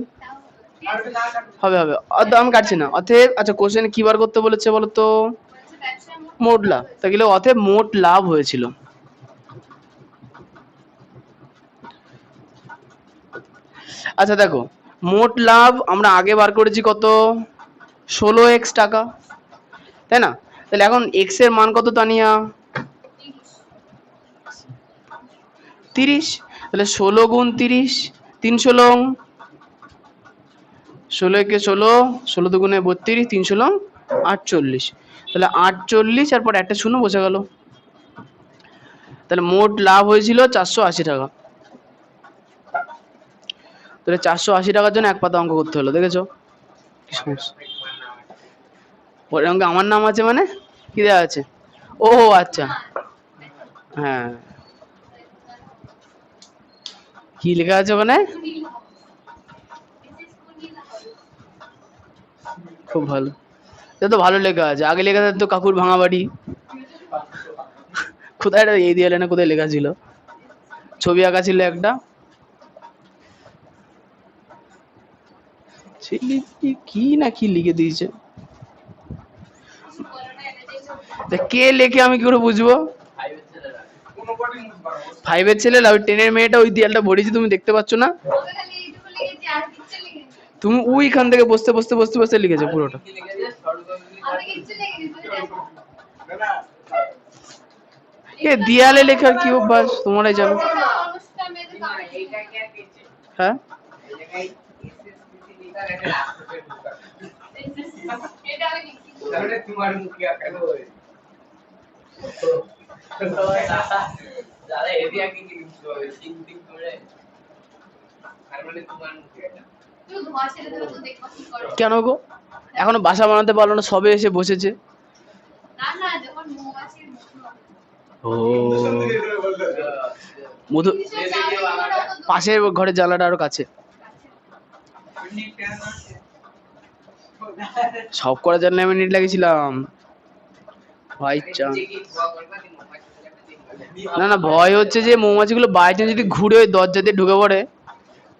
হবে হবে, আমি কাটছি না। অতএব আচ্ছা, কোশ্চেনে কি বার করতে বলেছে বলো তো? মোট লাভ, তাহলে অতএব মোট লাভ হয়েছিল। আচ্ছা দেখো, মোট লাভ আমরা আগে বার করেছি কত, 16x টাকা, তাই না? তাহলে এখন x এর মান কত তানিয়া, 30। তাহলে 16 গুণ 30, 316, 16 একে 16, 16 দুগুণে 32, 316 48। তাহলে 48 আর পর একটা শূন্য বসে গেল। তাহলে মোট লাভ হয়েছিল 480 টাকা। তাহলে 480 টাকার জন্য এক পাতা অঙ্ক করতে হলো, দেখেছো কি সমস্যা। পরের অঙ্কে আমার নাম আছে মানে কি দেওয়া আছে, ও আচ্ছা হ্যাঁ, কি লেখা আছে ওখানে, খুব ভালো, এটা তো ভালো লেখা আছে। আগে লেখা থাকতো কাকুর ভাঙা বাড়ি, কোথায় এই দিয়ে না, কোথায় লেখা ছিল, ছবি আঁকা ছিল একটা, কি না কি লিখে দিয়েছে, কে লেখে আমি কি করে বুঝবো, 5-এর ছেলেরা, ওই 10-এর মেয়েটা ওই দেয়ালটা ভরেছি, তুমি দেখতে পাচ্ছ না, তুমি ওইখান থেকে বসতে বসতে বসতে বসতে লিখেছো পুরোটা। এ দেয়ালে লেখার কি অভ্যাস তোমরাই জানো। হ্যাঁ কেন গো, এখনো বাসা বানাতে পারলো না, সবে এসে বসেছে। ও মধু, পাশের ঘরের জানলাটা আরো কাছে, সব করার জন্য আমি নেট লাগিয়েছিলাম ভাই। না না, ভয় হচ্ছে যে মৌমাছিগুলো বাইরে যদি ঘুরে ওই দরজা দিয়ে ঢুকে পড়ে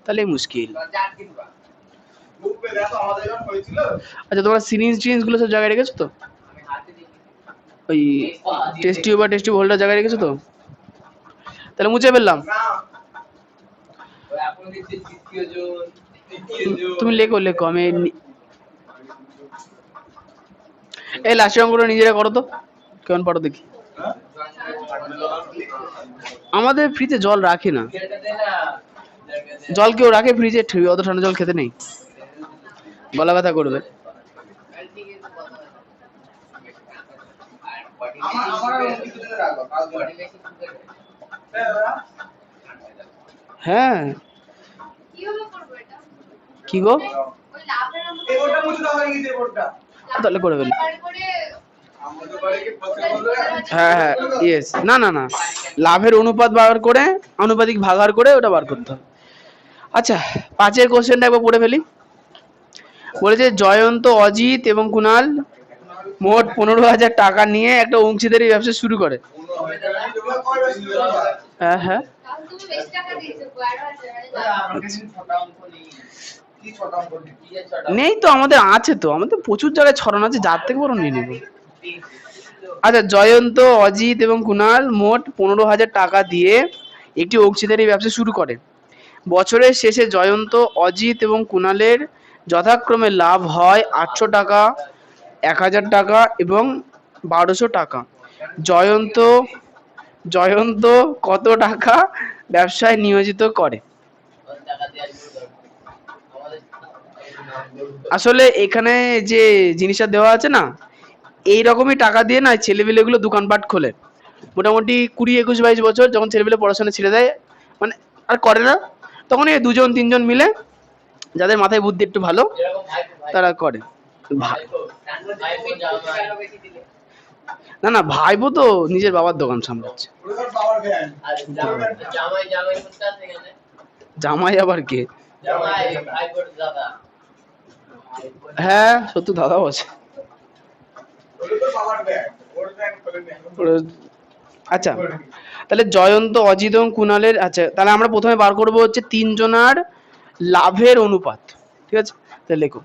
তাহলে মুশকিল। আচ্ছা তোমরা সিরিঞ্জ টিরিঞ্জ গুলো সব জায়গায় রেখেছো তো, ওই টেস্ট টিউব বা টেস্ট টিউব হোল্ডার জায়গায় রেখেছো তো, তাহলে মুছে ফেললাম। তুমি লেখো লেখো, আমি এই লাস্টের অঙ্কটা নিজেরা করো তো, কেমন পারো দেখি। আমাদের ফ্রিজে জল রাখে না, জল কেউ রাখে ফ্রিজে, অত ঠান্ডা জল খেতে নেই, গলা ব্যথা করবে। হ্যাঁ কি গো, তাহলে করে ফেলি। হ্যাঁ হ্যাঁ ইয়েস, না না না, লাভের অনুপাত বার করে, আনুপাতিক ভাগার করে ওটা বার করতে হবে। আচ্ছা 5-এর কোশ্চেনটা একবার পড়ে ফেলি। বলেছে জয়ন্ত, অজিত এবং কুণাল মোট 15,000 টাকা নিয়ে একটা অংশীদারি ব্যবসা শুরু করে। হ্যাঁ হ্যাঁ নেই তো, আমাদের আছে তো, আমাদের প্রচুর জায়গায় ছড়ানো আছে, যার থেকে বড় নিয়ে নেব। আচ্ছা জয়ন্ত, অজিত এবং কুণাল মোট 15,000 টাকা দিয়ে একটি অংশীদারি ব্যবসা শুরু করে। বছরের শেষে জয়ন্ত, অজিত এবং কুণালের যথাক্রমে লাভ হয় 800 টাকা, 1000 টাকা এবং 1200 টাকা। জয়ন্ত জয়ন্ত কত টাকা ব্যবসায় নিয়োজিত করে? আসলে এখানে যে জিনিসটা দেওয়া আছে না, এইরকমই টাকা দিয়ে না ছেলেপিলেগুলো দোকানপাট খোলে। মোটামুটি 20, 21, 22 বছর যখন ছেলেপিলে পড়াশোনা ছেড়ে দেয়, মানে আর করে না, তখন এই 2-3 জন মিলে, যাদের মাথায় বুদ্ধি একটু ভালো, তারা করে। না না, ভাইবো তো নিজের বাবার দোকান সামলাচ্ছে। জামাই আবার কে? হ্যাঁ সত্যি দাদাও আছে। আচ্ছা তাহলে জয়ন্ত, অজিত এবং কুণালের, আচ্ছা তাহলে আমরা প্রথমে বার করব হচ্ছে 3 জনার লাভের অনুপাত, ঠিক আছে? তাহলে লেখো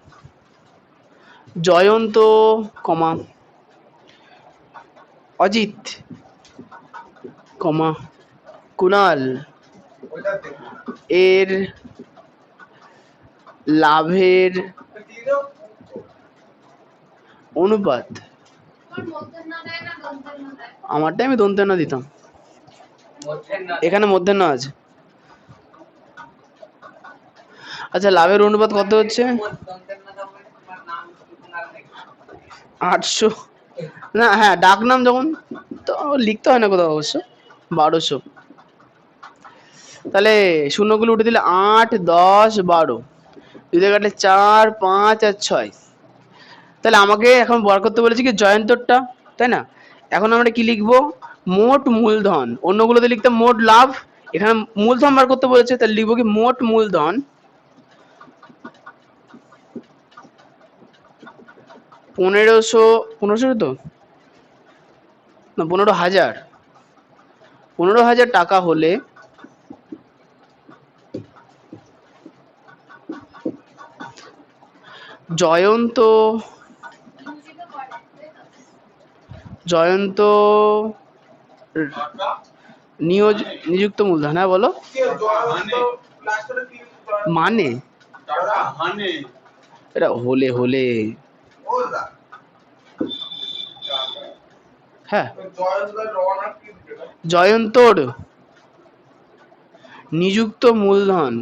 জয়ন্ত কমা অজিত কমা কুনাল ওইটা দেখো এর লাভের অনুপাত, আমারটাই আমি দন্তের না দিতাম, এখানে মধ্যে না আছে। আচ্ছা লাভের অনুপাত কত হচ্ছে? 800, না হ্যাঁ ডাক নাম যখন তো লিখতে হয় না কোথাও অবশ্য, 1200। তাহলে শূন্যগুলো উঠে দিলে 8, 10, 12, দুই কাটলে 4, 5 আর 6। তাহলে আমাকে এখন বার করতে বলেছি কি জয়ন্তরটা, তাই না? এখন আমরা কি লিখবো? মোট মূলধন, অন্যগুলোতে লিখতাম মোট লাভ, এখানে মূলধন বার করতে বলেছে, তাহলে লিখবো কি মোট মূলধন 1500, 1500 তো না 15,000, 15,000 টাকা হলে জয়ন্ত জয়ন্ত নিযুক্ত মূলধন, হ্যাঁ বলো মানে টাকা হানে এটা হলে হলে হ্যাঁ জয়ন্তর নিযুক্ত মূলধন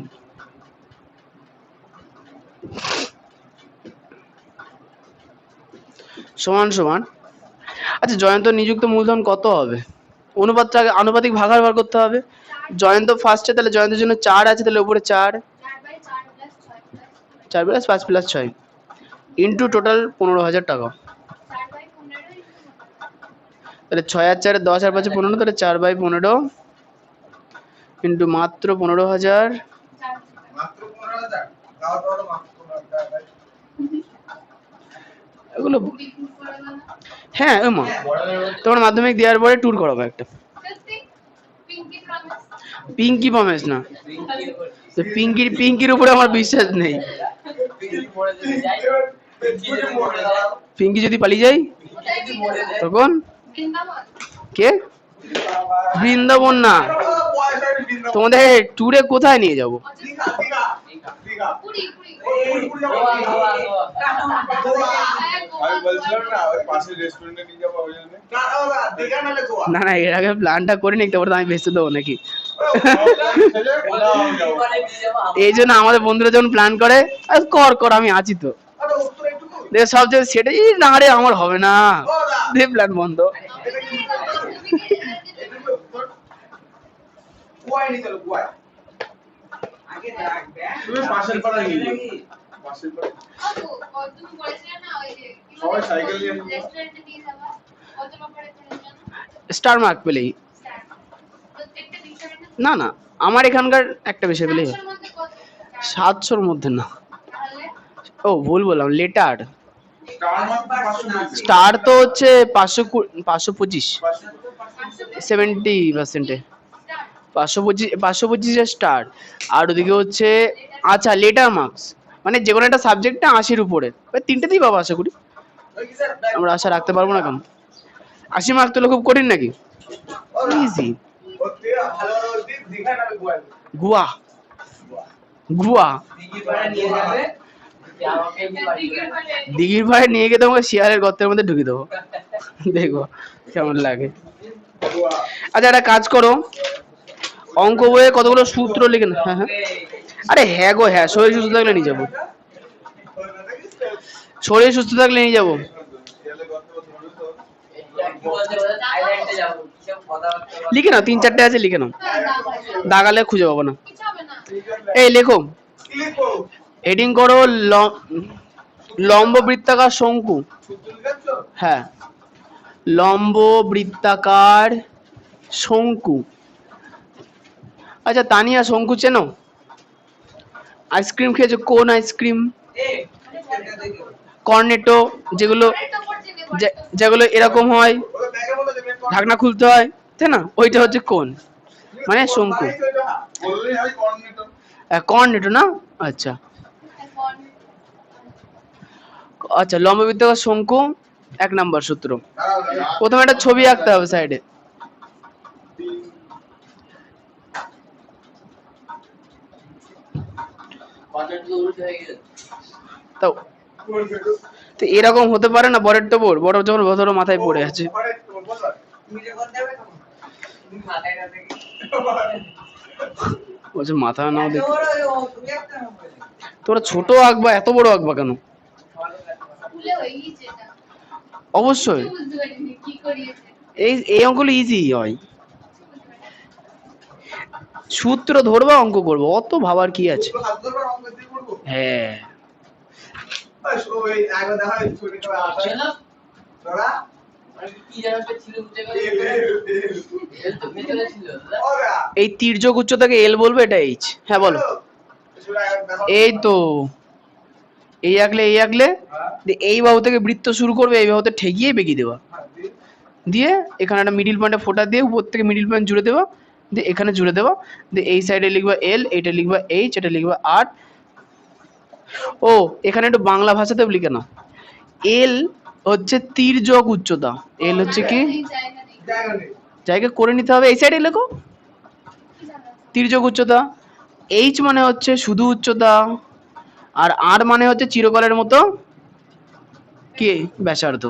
সমান সমান, আচ্ছা জয়ন্ত নিযুক্ত মূলধন কত হবে? অনুপাতটা আগে আনুপাতিক ভাগাহার বার করতে হবে। জয়ন্ত ফার্স্টে, তাহলে জয়ন্তের জন্য 4 আছে, তাহলে উপরে 4, 4 প্লাস 5 প্লাস 6 ইন্টু টোটাল 15,000 টাকা। তাহলে 6 আর 4 10 আর 5 15, তাহলে 4/15 ইন্টু মাত্র 15,000, এগুলো হ্যাঁ মা তোমার মাধ্যমিক দেওয়ার পরে ট্যুর করাবো একটা। পিঙ্কি প্রমিস না, তো পিঙ্কির উপরে আমার বিশ্বাস নেই। পিঙ্কি যদি পালিয়ে যাই তখন কে? বৃন্দাবন না, তোমাদের ট্যুরে কোথায় নিয়ে যাব? আমি বলছিলাম না ওই পাশে রেস্টুরেন্টে নিয়ে যাবো ওই জন্য না না এর আগে প্ল্যানটা করে নিই, তারপর আমি বেঁচে দেবো নাকি? এই জন্য আমাদের বন্ধুরা যখন প্ল্যান করে কর আমি আছি তো, দেখ সব জায়গায় সেটাই না রে আমার হবে না, দে প্ল্যান বন্ধ। তুমি পাশের পাড়া নিয়ে যাও পাশের পাড়া সবাই সাইকেল নিয়ে স্টার মার্ক পেলেই, না না আমার এখানকার একটা বিষয় পেলেই 700-র মধ্যে না, ও ভুল বললাম, লেটার স্টার তো হচ্ছে 525 70%, 525 স্টার, আর ওদিকে হচ্ছে আচ্ছা লেটার মার্কস মানে যে কোনো একটা সাবজেক্টে 80-র উপরে, তিনটেতেই পাবো আশা করি, আমরা আশা রাখতে পারবো না কেন? 80 মার্ক তোলা খুব কঠিন নাকি? ইজি। গুয়া গুয়া দিঘির পাড়ে নিয়ে গিয়ে তোমাকে শিয়ালের গর্তের মধ্যে ঢুকিয়ে দেবো, দেখো কেমন লাগে। আচ্ছা একটা কাজ করো, অঙ্ক বইয়ে কতগুলো সূত্র লিখে না, হ্যাঁ হ্যাঁ আরে হ্যাঁ গো হ্যাঁ, শরীর সুস্থ থাকলে নিয়ে যাবো, শরীর সুস্থ থাকলে নিয়ে যাবো। লিখে নাও 3-4টে আছে, লিখে নাও, দাগালে খুঁজে পাবো না। এই লেখো, হেডিং করো লম্ব বৃত্তাকার শঙ্কু, হ্যাঁ লম্ব বৃত্তাকার শঙ্কু। আচ্ছা তানিয়া শঙ্কু চেনো? আইসক্রিম খেয়েছো? কোন আইসক্রিম? কর্নেটো, যেগুলো যেগুলো এরকম হয়, ঢাকনা খুলতে হয়, তাই না? ওইটা হচ্ছে কোন, মানে শঙ্কু। কর্নেটো না, আচ্ছা আচ্ছা লম্ব বৃত্তাকার শঙ্কু এক নাম্বার সূত্র। প্রথমে একটা ছবি আঁকতে হবে সাইডে। তাও তো এরকম হতে পারে না, বরের তো বোর, বড় যখন ধরো মাথায় পড়ে আছে। বলছে মাথা নাও দেখি। তোরা ছোট আঁকবা, এত বড় আঁকবা কেন? অবশ্যই এই এই অঙ্কগুলো ইজি হয়। সূত্র ধরবা, অঙ্ক করবো, অত ভাবার কি আছে? হ্যাঁ এই তির্যক উচ্চতাকে এল বলবো, এটা এইচ। হ্যাঁ বলো। এই তো এই আঁকলে, এই আঁকলে এই বাহু থেকে বৃত্ত শুরু করবে, এই বাহুতে ঠেকিয়ে বেঁকিয়ে দেওয়া, দিয়ে এখানে একটা মিডিল পয়েন্টে ফোঁটা দিয়ে উপর থেকে মিডিল পয়েন্ট জুড়ে দেওয়া, দিয়ে এখানে জুড়ে দেওয়া, দিয়ে এই সাইডে লিখবা এল, এটা লিখবা এইচ, এটা লিখবা আর। ও এখানে একটু বাংলা ভাষাতেও লিখে নাও। এল হচ্ছে তির্যক উচ্চতা, এল হচ্ছে কি জায়গা করে নিতে হবে, এই সাইডে লেখো তির্যক উচ্চতা। এইচ মানে হচ্ছে শুধু উচ্চতা, আর আর মানে হচ্ছে চিরকালের মতো কি ব্যাসার্ধ।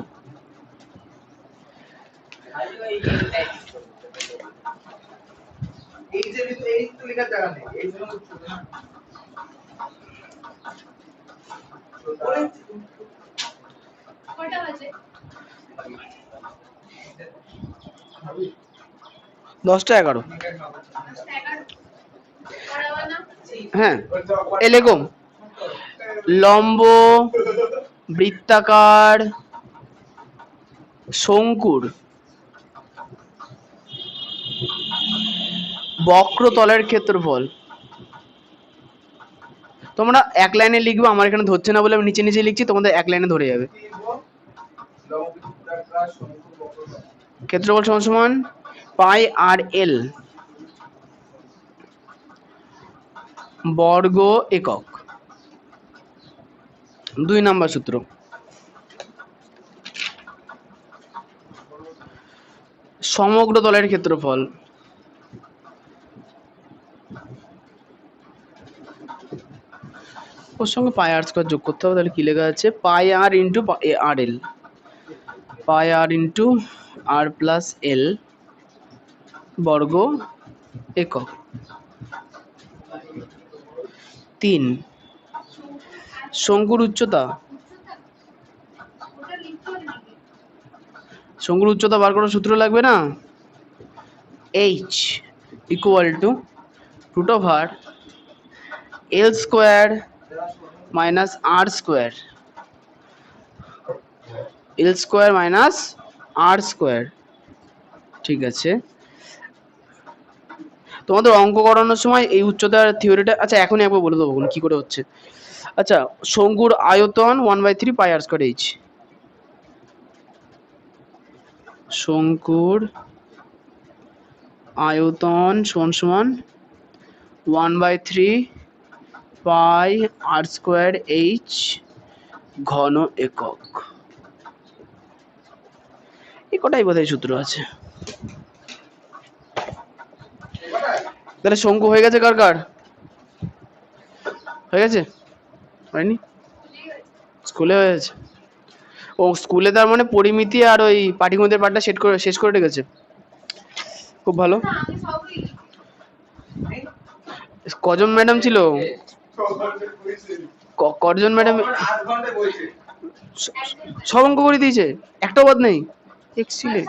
দশটা 11। হ্যাঁ এ লেখো লম্ব, বৃত্তাকার, শঙ্কুর, বক্রতলের ক্ষেত্রফল। তোমরা এক লাইনে লিখবে, আমার এখানে ধরছে না বলে আমি নিচে নিচে লিখছি, তোমাদের এক লাইনে ধরে যাবে। ক্ষেত্রফল সমান সমান পাই আর এল বর্গ একক। 2 নাম্বার সূত্র, সমগ্র তলের ক্ষেত্রফল। ওর সঙ্গে পাই আর স্কয়ার যোগ করতে হবে, তাহলে কি লেখা আছে? পাই আর ইন্টু আর এল, পাই আর ইন্টু আর প্লাস এল বর্গ একক। 3 শঙ্কুর উচ্চতা, শঙ্কুর উচ্চতা বার করার সূত্র লাগবে না? H equal to root over L square minus R square, L square minus R square. ঠিক আছে, তোমাদের অঙ্ক করানোর সময় এই উচ্চতার থিওরিটা, আচ্ছা এখনই একবার বলে দেবো কি করে হচ্ছে। আচ্ছা শঙ্কুর আয়তন 1/3 পাই আর স্কোয়ার এইচ, শঙ্কুর আয়তন সমান সমান 1/3 পাই আর স্কোয়ার এইচ ঘন একক। এই কটাই বোধহয় সূত্র আছে। তাহলে শঙ্কু হয়ে গেছে, কার কার হয়ে গেছে? হয়নি? স্কুলে হয়ে গেছে। ও স্কুলে তার মানে পরিমিতি আর ওই পাটিগণিতের পাঠটা শেষ করে রেখেছে, খুব ভালো। কজন ম্যাডাম ছিল? কজন ম্যাডাম? সব অঙ্ক করে দিয়েছে, একটাও বাদ নেই? এক্সিলেন্ট।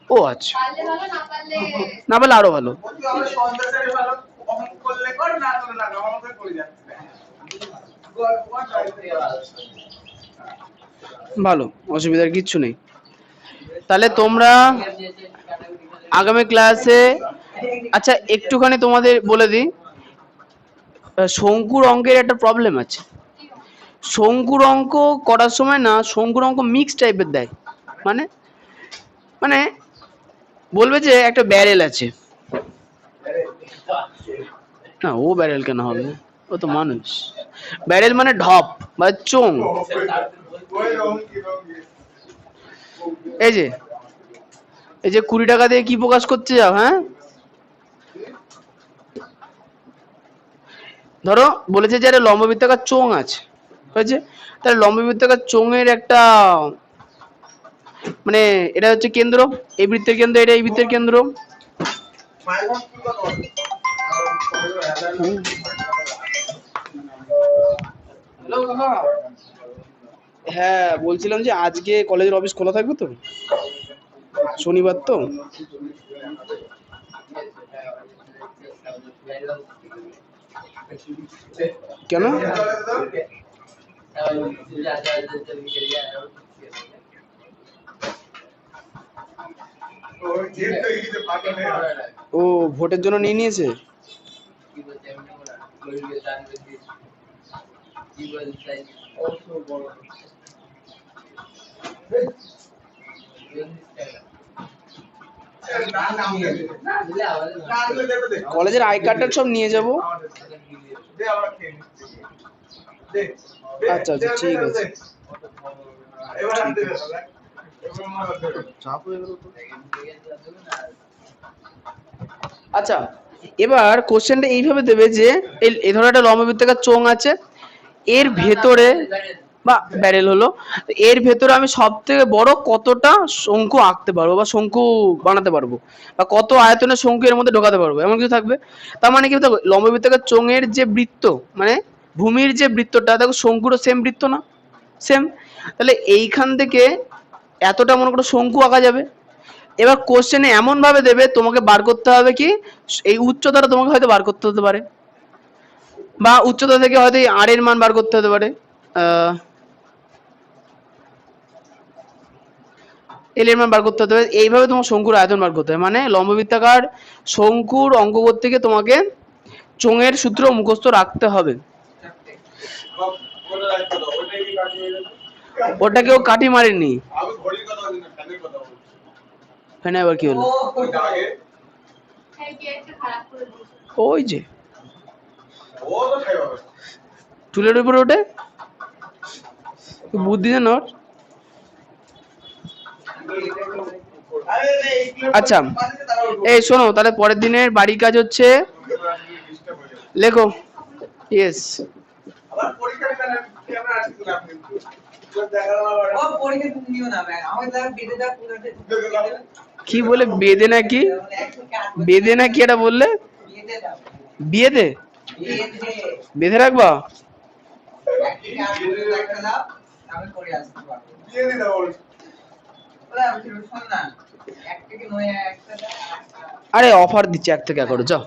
ও আচ্ছা, না পারলে আরো ভালো। ভালো, অসুবিধার কিচ্ছু নেই। তাহলে তোমরা আগামী ক্লাসে, আচ্ছা একটুখানি তোমাদের বলে দিই, শঙ্কুর অঙ্কের একটা প্রবলেম আছে। শঙ্কুর অঙ্ক করার সময় না, শঙ্কুর অঙ্ক মিক্স টাইপের দেয়, মানে মানে বলবে যে একটা ব্যারেল আছে, না ও ব্যারেল কেন হবে, ও তো মানুষ। ব্যারেল মানে ঢপ বা চোং। ওই রঙি রঙি এই যে এই যে 20 টাকা দিয়ে কি প্রকাশ করতে যাও? হ্যাঁ, ধরো বলেছে যে একটা লম্ব বৃত্তাকার চোং আছে, হয়েছে? তাহলে লম্ব বৃত্তাকার চোঙের একটা মানে এটা হচ্ছে কেন্দ্র, এই বৃত্তের কেন্দ্র, এটা এই বৃত্তের কেন্দ্র। হ্যালো কাকা, হ্যাঁ বলছিলাম যে আজকে কলেজের অফিস খোলা থাকবে তো? শনিবার তো? কেন? ও ভোটের জন্য নিয়ে নিয়েছে। কলেজের আই কার্ডটা সব নিয়ে যাব। আচ্ছা আচ্ছা ঠিক আছে। আচ্ছা এবার কোশ্চেনটা এইভাবে দেবে যে এই ধরো একটা লম্ব বৃত্তাকার চোঙ আছে, এর ভেতরে বা ব্যারেল হলো, এর ভেতরে আমি সব থেকে বড় কতটা শঙ্কু আঁকতে পারবো বা শঙ্কু বানাতে পারবো, বা কত আয়তনের শঙ্কু এর মধ্যে ঢোকাতে পারবো, এমন কিছু থাকবে। তার মানে কি দেখো লম্ব বৃত্তাকার চোঙের যে বৃত্ত মানে ভূমির যে বৃত্তটা, দেখো শঙ্কুরও সেম বৃত্ত না, সেম। তাহলে এইখান থেকে এতটা মনে করো শঙ্কু আঁকা যাবে। এবার কোশ্চেনে এমন ভাবে দেবে তোমাকে বার করতে হবে কি এই উচ্চতাটা তোমাকে হয়তো বার করতে হতে পারে, বা উচ্চতা থেকে হয়তো এই আর এর মান বার করতে হতে পারে, এল এর মান বার করতে হতে পারে। এইভাবে তোমার শঙ্কুর আয়তন বার করতে হবে। মানে লম্ববৃত্তাকার শঙ্কুর অঙ্ক করতে গিয়ে তোমাকে চোঙের সূত্র মুখস্থ রাখতে হবে। ওটা কেউ কাটি মারেনি। ফ্যানে আবার কি হলো? ওই যে চুলের উপরে ওঠে, বুদ্ধি জানো? আচ্ছা এই শোনো, তাহলে পরের দিনের বাড়ির কাজ হচ্ছে লেখো। ইয়েস। কি বলে বেদে নাকি? বেদে নাকি এটা বললে? বিয়েতে বেঁধে রাখবা? আরে অফার দিচ্ছে 1 থেকে 11, যাও।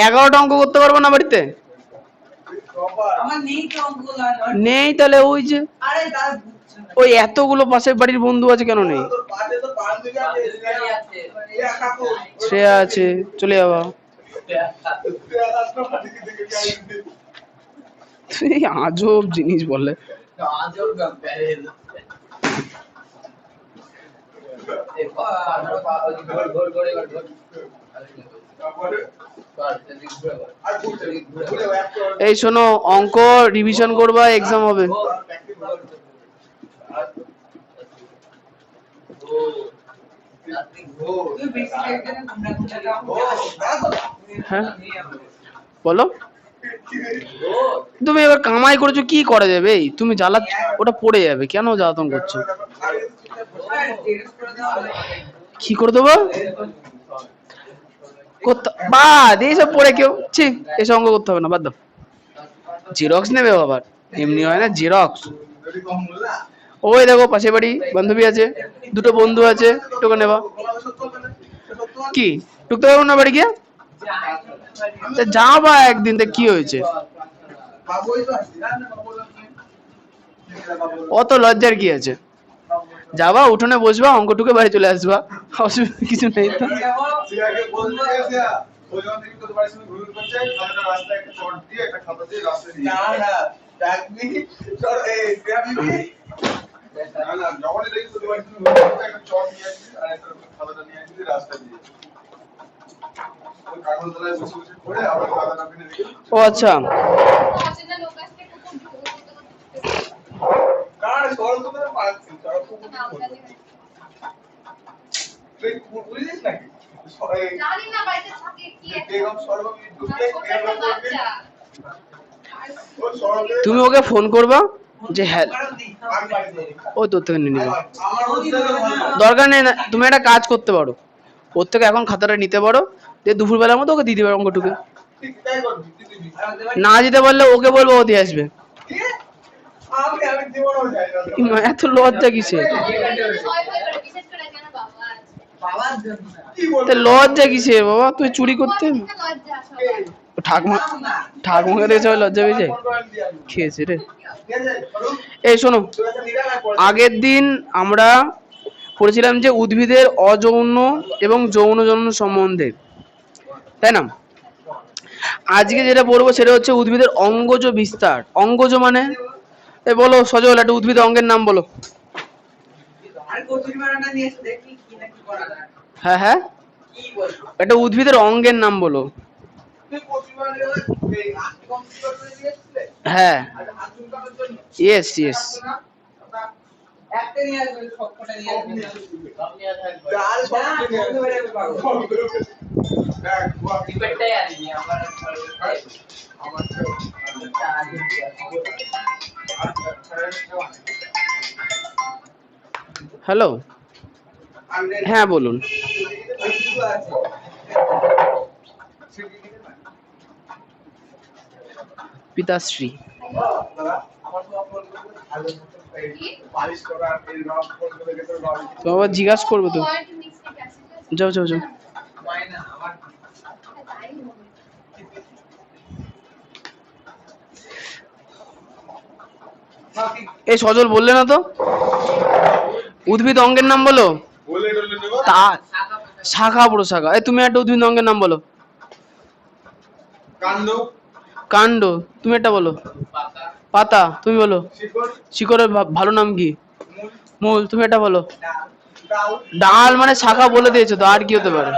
11টা অঙ্ক করতে পারবো না বাড়িতে? নেই তাহলে ওই যে ওই এতগুলো পাশের বাড়ির বন্ধু আছে, কেন নেই? শ্রেয়া আছে, চলে যাবা। আজব জিনিস বলে। এই শোনো, অঙ্ক রিভিশন করবা, এক্সাম হবে। হ্যাঁ বলো। তুমি এবার কামাই করেছো, কি করা যাবে? এই তুমি জ্বালা, ওটা পড়ে যাবে, কেন জ্বালাতন করছো? কি করে দেবো? বাদ এইসব পড়ে কেউ এসব অঙ্ক করতে হবে না, বাদ দাও। জেরক্স নেবে আবার? এমনি হয় না জেরক্স। ওই দেখো পাশে বাড়ি বান্ধবী আছে, দুটো বন্ধু আছে, টোকে নেবা। কি টুকতে পারবো না বাড়ি গিয়ে? যাও বা একদিন, তা কি হয়েছে? অত লজ্জার কি আছে? যাবা, উঠোনে বসবা, অঙ্কটুকে বাড়ি চলে আসবা, অসুবিধা কিছু নেই তো। ওই কাগজ তলায় বসে বসে করে আবার কাদা না ফেলে রেখে ও আচ্ছা, অচেনা লোক আসলে কুকুর ঢুকে কার সরল তো করে পাচ্ছি সরল তো না ওটা দিয়ে তুই বুঝিস নাকি সবাই জানি না বাড়িতে থাকে কি একটা বেগম সরল ঢুকে ছোট একটা বাচ্চা ও সরল তুমি ওকে ফোন করবা যে হ্যাঁ আমি বাড়ি যাই ও তোর থেকে নিয়ে নেবে। আমার হচ্ছে দরকার নেই না, তুমি একটা কাজ করতে পারো, ওর থেকে এখন খাতাটা নিতে পারো, যে দুপুরবেলার মতো ওকে দিয়ে দিবে অঙ্কটুকু। ঠিক তাই করবি দিবি না দিতে পারলে ওকে বলবো ও দিয়ে আসবে। আমি জীবনও যাই না ইমা, এত লজ্জা কিসে? ভয় করে বিশেষ করে কেন বাবা আছে কি বলবো লজ্জা কিসে বাবা, তুই চুরি করতে? লজ্জা সবাই ঠাকুমা ঠাকুমাকে দেখে সবাই লজ্জা পেয়েছে, খেয়েছে রে। এই শোনো, আগের দিন আমরা পড়েছিলাম যে উদ্ভিদের অযৌন এবং যৌন জনন সম্বন্ধে, তাই না? আজকে যেটা পড়বো সেটা হচ্ছে উদ্ভিদের অঙ্গজ বিস্তার। অঙ্গজ মানে, এ বলো সজল, একটা উদ্ভিদ অঙ্গের নাম বলো। হ্যাঁ হ্যাঁ, একটা উদ্ভিদের অঙ্গের নাম বলো। হ্যাঁ, ইয়েস ইয়েস। হ্যালো, হ্যাঁ বলুন। পিতাশ্রী, তো আবার জিজ্ঞাসা করবো তো। ওয়ার্ড মিস্টেক আছে যাও যাও যাও। তাই হবে এই সজল বললে না তো, উদ্ভিদ অঙ্গের নাম বলো। বলে টলে নেব তা শাখা প্রশাখা। এই তুমি একটা উদ্ভিদ অঙ্গের নাম বলো। কাণ্ড কাণ্ড, তুমি একটা বলো। পাতা, তুমি বলো। শিকড় শিকড়ের ভালো নাম কি? মূল মূল, তুমি একটা বলো। ডাল ডাল মানে শাখা বলে দিয়েছো তো, আর কি হতে পারে?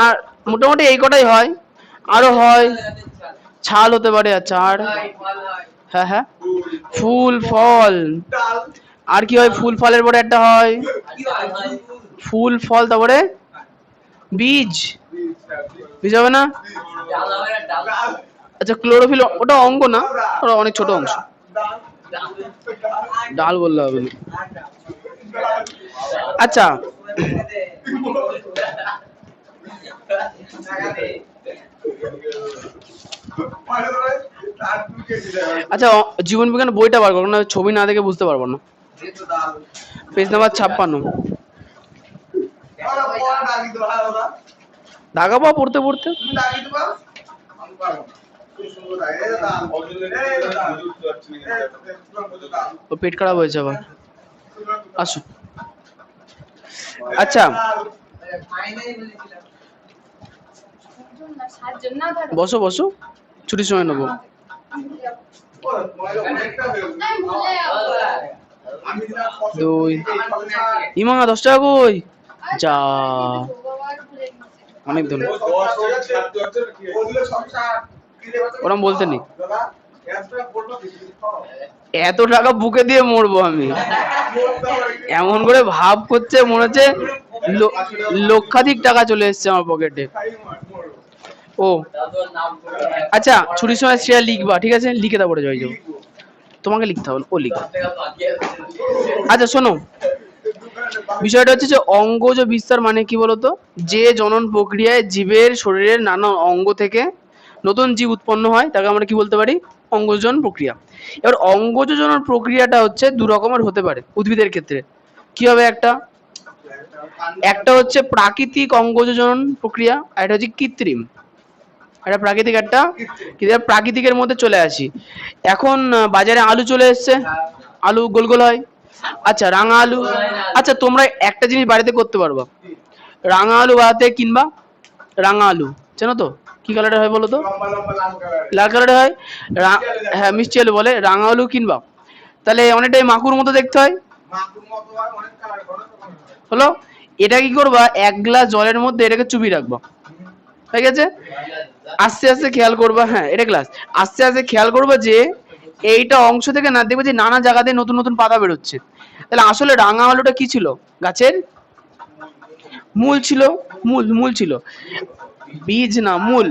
আর মোটামুটি এই কটাই হয়, আরো হয় ছাল হতে পারে, আচ্ছা আর? হ্যাঁ হ্যাঁ, ফুল ফল। ডাল আর কি হয়? ফুল ফলের পরে একটা হয় ফুল ফল, তারপরে বীজ। বীজ হবে না? আচ্ছা ক্লোরোফিল, ওটা অঙ্গ না, ওটা অনেক ছোট অংশ। ডাল বললে হবে না। আচ্ছা আচ্ছা, জীবন বিজ্ঞান বইটা বার করো না, ছবি না দেখে বুঝতে পারবো না। Page number 56। ঢাকা পাওয়া পড়তে পড়তে ও পেট খারাপ হয়েছে আবার। আসো। আচ্ছা সাতজন না ধরো বসো বসো, ছুটির সময় নেবো। দুই ইমা 10 টাকা কই যা, অনেক ধন্যবাদ। ওরম বলতে নেই, এত টাকা বুকে দিয়ে মরবো আমি। এমন করে ভাব করছে মনে হচ্ছে লক্ষাধিক টাকা চলে এসছে আমার পকেটে। ও আচ্ছা, ছুটির সময় শ্রেয়া লিখবা, ঠিক আছে? লিখে তারপরে যাই যাবো, তোমাকে লিখতে হবে, ও লিখবে। আচ্ছা শোনো, বিষয়টা হচ্ছে যে অঙ্গজ বিস্তার মানে কি বলতো? যে জনন প্রক্রিয়ায় জীবের শরীরের নানা অঙ্গ থেকে নতুন জীব উৎপন্ন হয় তাকে আমরা কি বলতে পারি? অঙ্গজন প্রক্রিয়া। এবার অঙ্গজ জনন প্রক্রিয়াটা হচ্ছে দু রকমের হতে পারে উদ্ভিদের ক্ষেত্রে। কি হবে? একটা হচ্ছে প্রাকৃতিক অঙ্গজ জনন প্রক্রিয়া, আর এটা হচ্ছে কৃত্রিম। এটা প্রাকৃতিক, একটা প্রাকৃতিকের মধ্যে চলে আসি। এখন বাজারে আলু চলে এসছে, আলু গোল গোল হয়। আচ্ছা রাঙা আলু, আচ্ছা তোমরা একটা জিনিস বাড়িতে করতে পারবা, রাঙা আলু বাড়িতে কিনবা। রাঙা আলু চেনো তো? কি কালারের হয় বলো তো? লাল কালারের হয়। হ্যাঁ মিষ্টি আলু বলে। রাঙা আলু কিনবা, তাহলে অনেকটাই মাকুর মতো দেখতে হয়। হলো, এটা কি করবা, 1 গ্লাস জলের মধ্যে এটাকে চুবিয়ে রাখবা, ঠিক আছে? আস্তে আস্তে খেয়াল করবা, হ্যাঁ এটা গ্লাস, আস্তে আস্তে খেয়াল করবা যে এইটা অংশ থেকে না দেখবে যে নানা জায়গাতে নতুন নতুন পাতা বেরোচ্ছে। তাহলে আসলে রাঙা আলুটা কি ছিল? গাছের মূল ছিল, মূল ছিল, বীজ না মূল।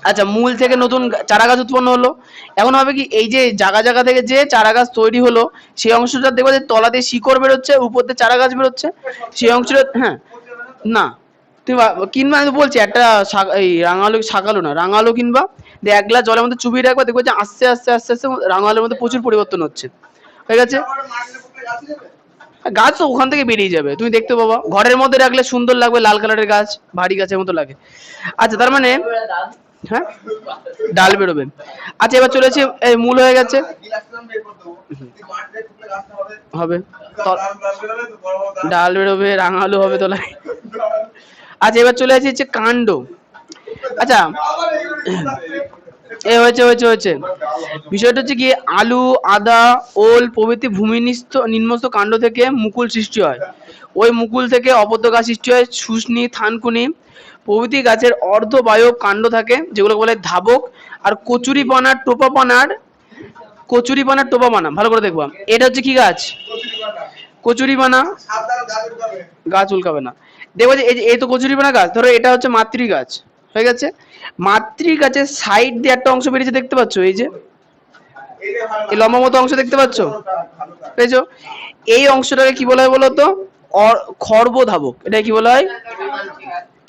আচ্ছা, মূল থেকে নতুন চারা গাছ উৎপন্ন হলো। এখন হবে কি, এই যে জায়গা জায়গা থেকে যে চারা গাছ তৈরি হলো, সেই অংশটা দেখবে যে তলাতে শিকড় বেরোচ্ছে, উপর দিয়ে চারা গাছ বেরোচ্ছে, সেই অংশটা, হ্যাঁ না তুমি কিনবা, আমি তো বলছি একটা এই রাঙালু শাকালু না, রাঙালু কিনবা, দিয়ে 1 গ্লাস জলের মধ্যে চুবিয়ে রাখবা, দেখবে যে আস্তে আস্তে আস্তে আস্তে রাঙালুর মধ্যে প্রচুর পরিবর্তন হচ্ছে, হয়ে গেছে? গাছ তো ওখান থেকে বেরিয়ে যাবে, তুমি দেখতে পাবা। ঘরের মধ্যে রাখলে সুন্দর লাগবে, লাল কালারের গাছ, ভারী গাছের মতো লাগে। আচ্ছা, তার মানে হ্যাঁ ডাল বেরোবে। আচ্ছা, এবার চলেছে, এই মূল হয়ে গেছে, হবে ডাল বেরোবে, রাঙালু হবে তলায়। আচ্ছা, এবার চলে আসছে হচ্ছে কাণ্ড। আচ্ছা, এ হয়েছে হয়েছে হয়েছে বিষয়টা হচ্ছে কি, আলু, আদা, ওল প্রভৃতি ভূমিনিস্থ নিম্নস্থ কাণ্ড থেকে মুকুল সৃষ্টি হয়। ওই মুকুল থেকে অপত্য গাছ সৃষ্টি হয়, শুষ্নি, থানকুনি প্রভৃতি গাছের অর্ধবায়ক কাণ্ড থাকে, যেগুলো বলে ধাবক। আর কচুরিপানার টোপাপানা, ভালো করে দেখবা, এটা হচ্ছে কি গাছ? কচুরিপানা। গাছ উল্কাবে না, দেখবো যে এই তো কচুরিপানা গাছ, ধরো এটা হচ্ছে মাতৃ গাছ, হয়ে গেছে? মাতৃ গাছের সাইড দিয়ে একটা অংশ বেরিয়েছে, দেখতে পাচ্ছ? এই যে এই লম্বা মতো অংশ দেখতে পাচ্ছ, পেয়েছো? এই অংশটাকে কি বলা হয় বলতো? খর্বধাবক। এটা কি বলা হয়?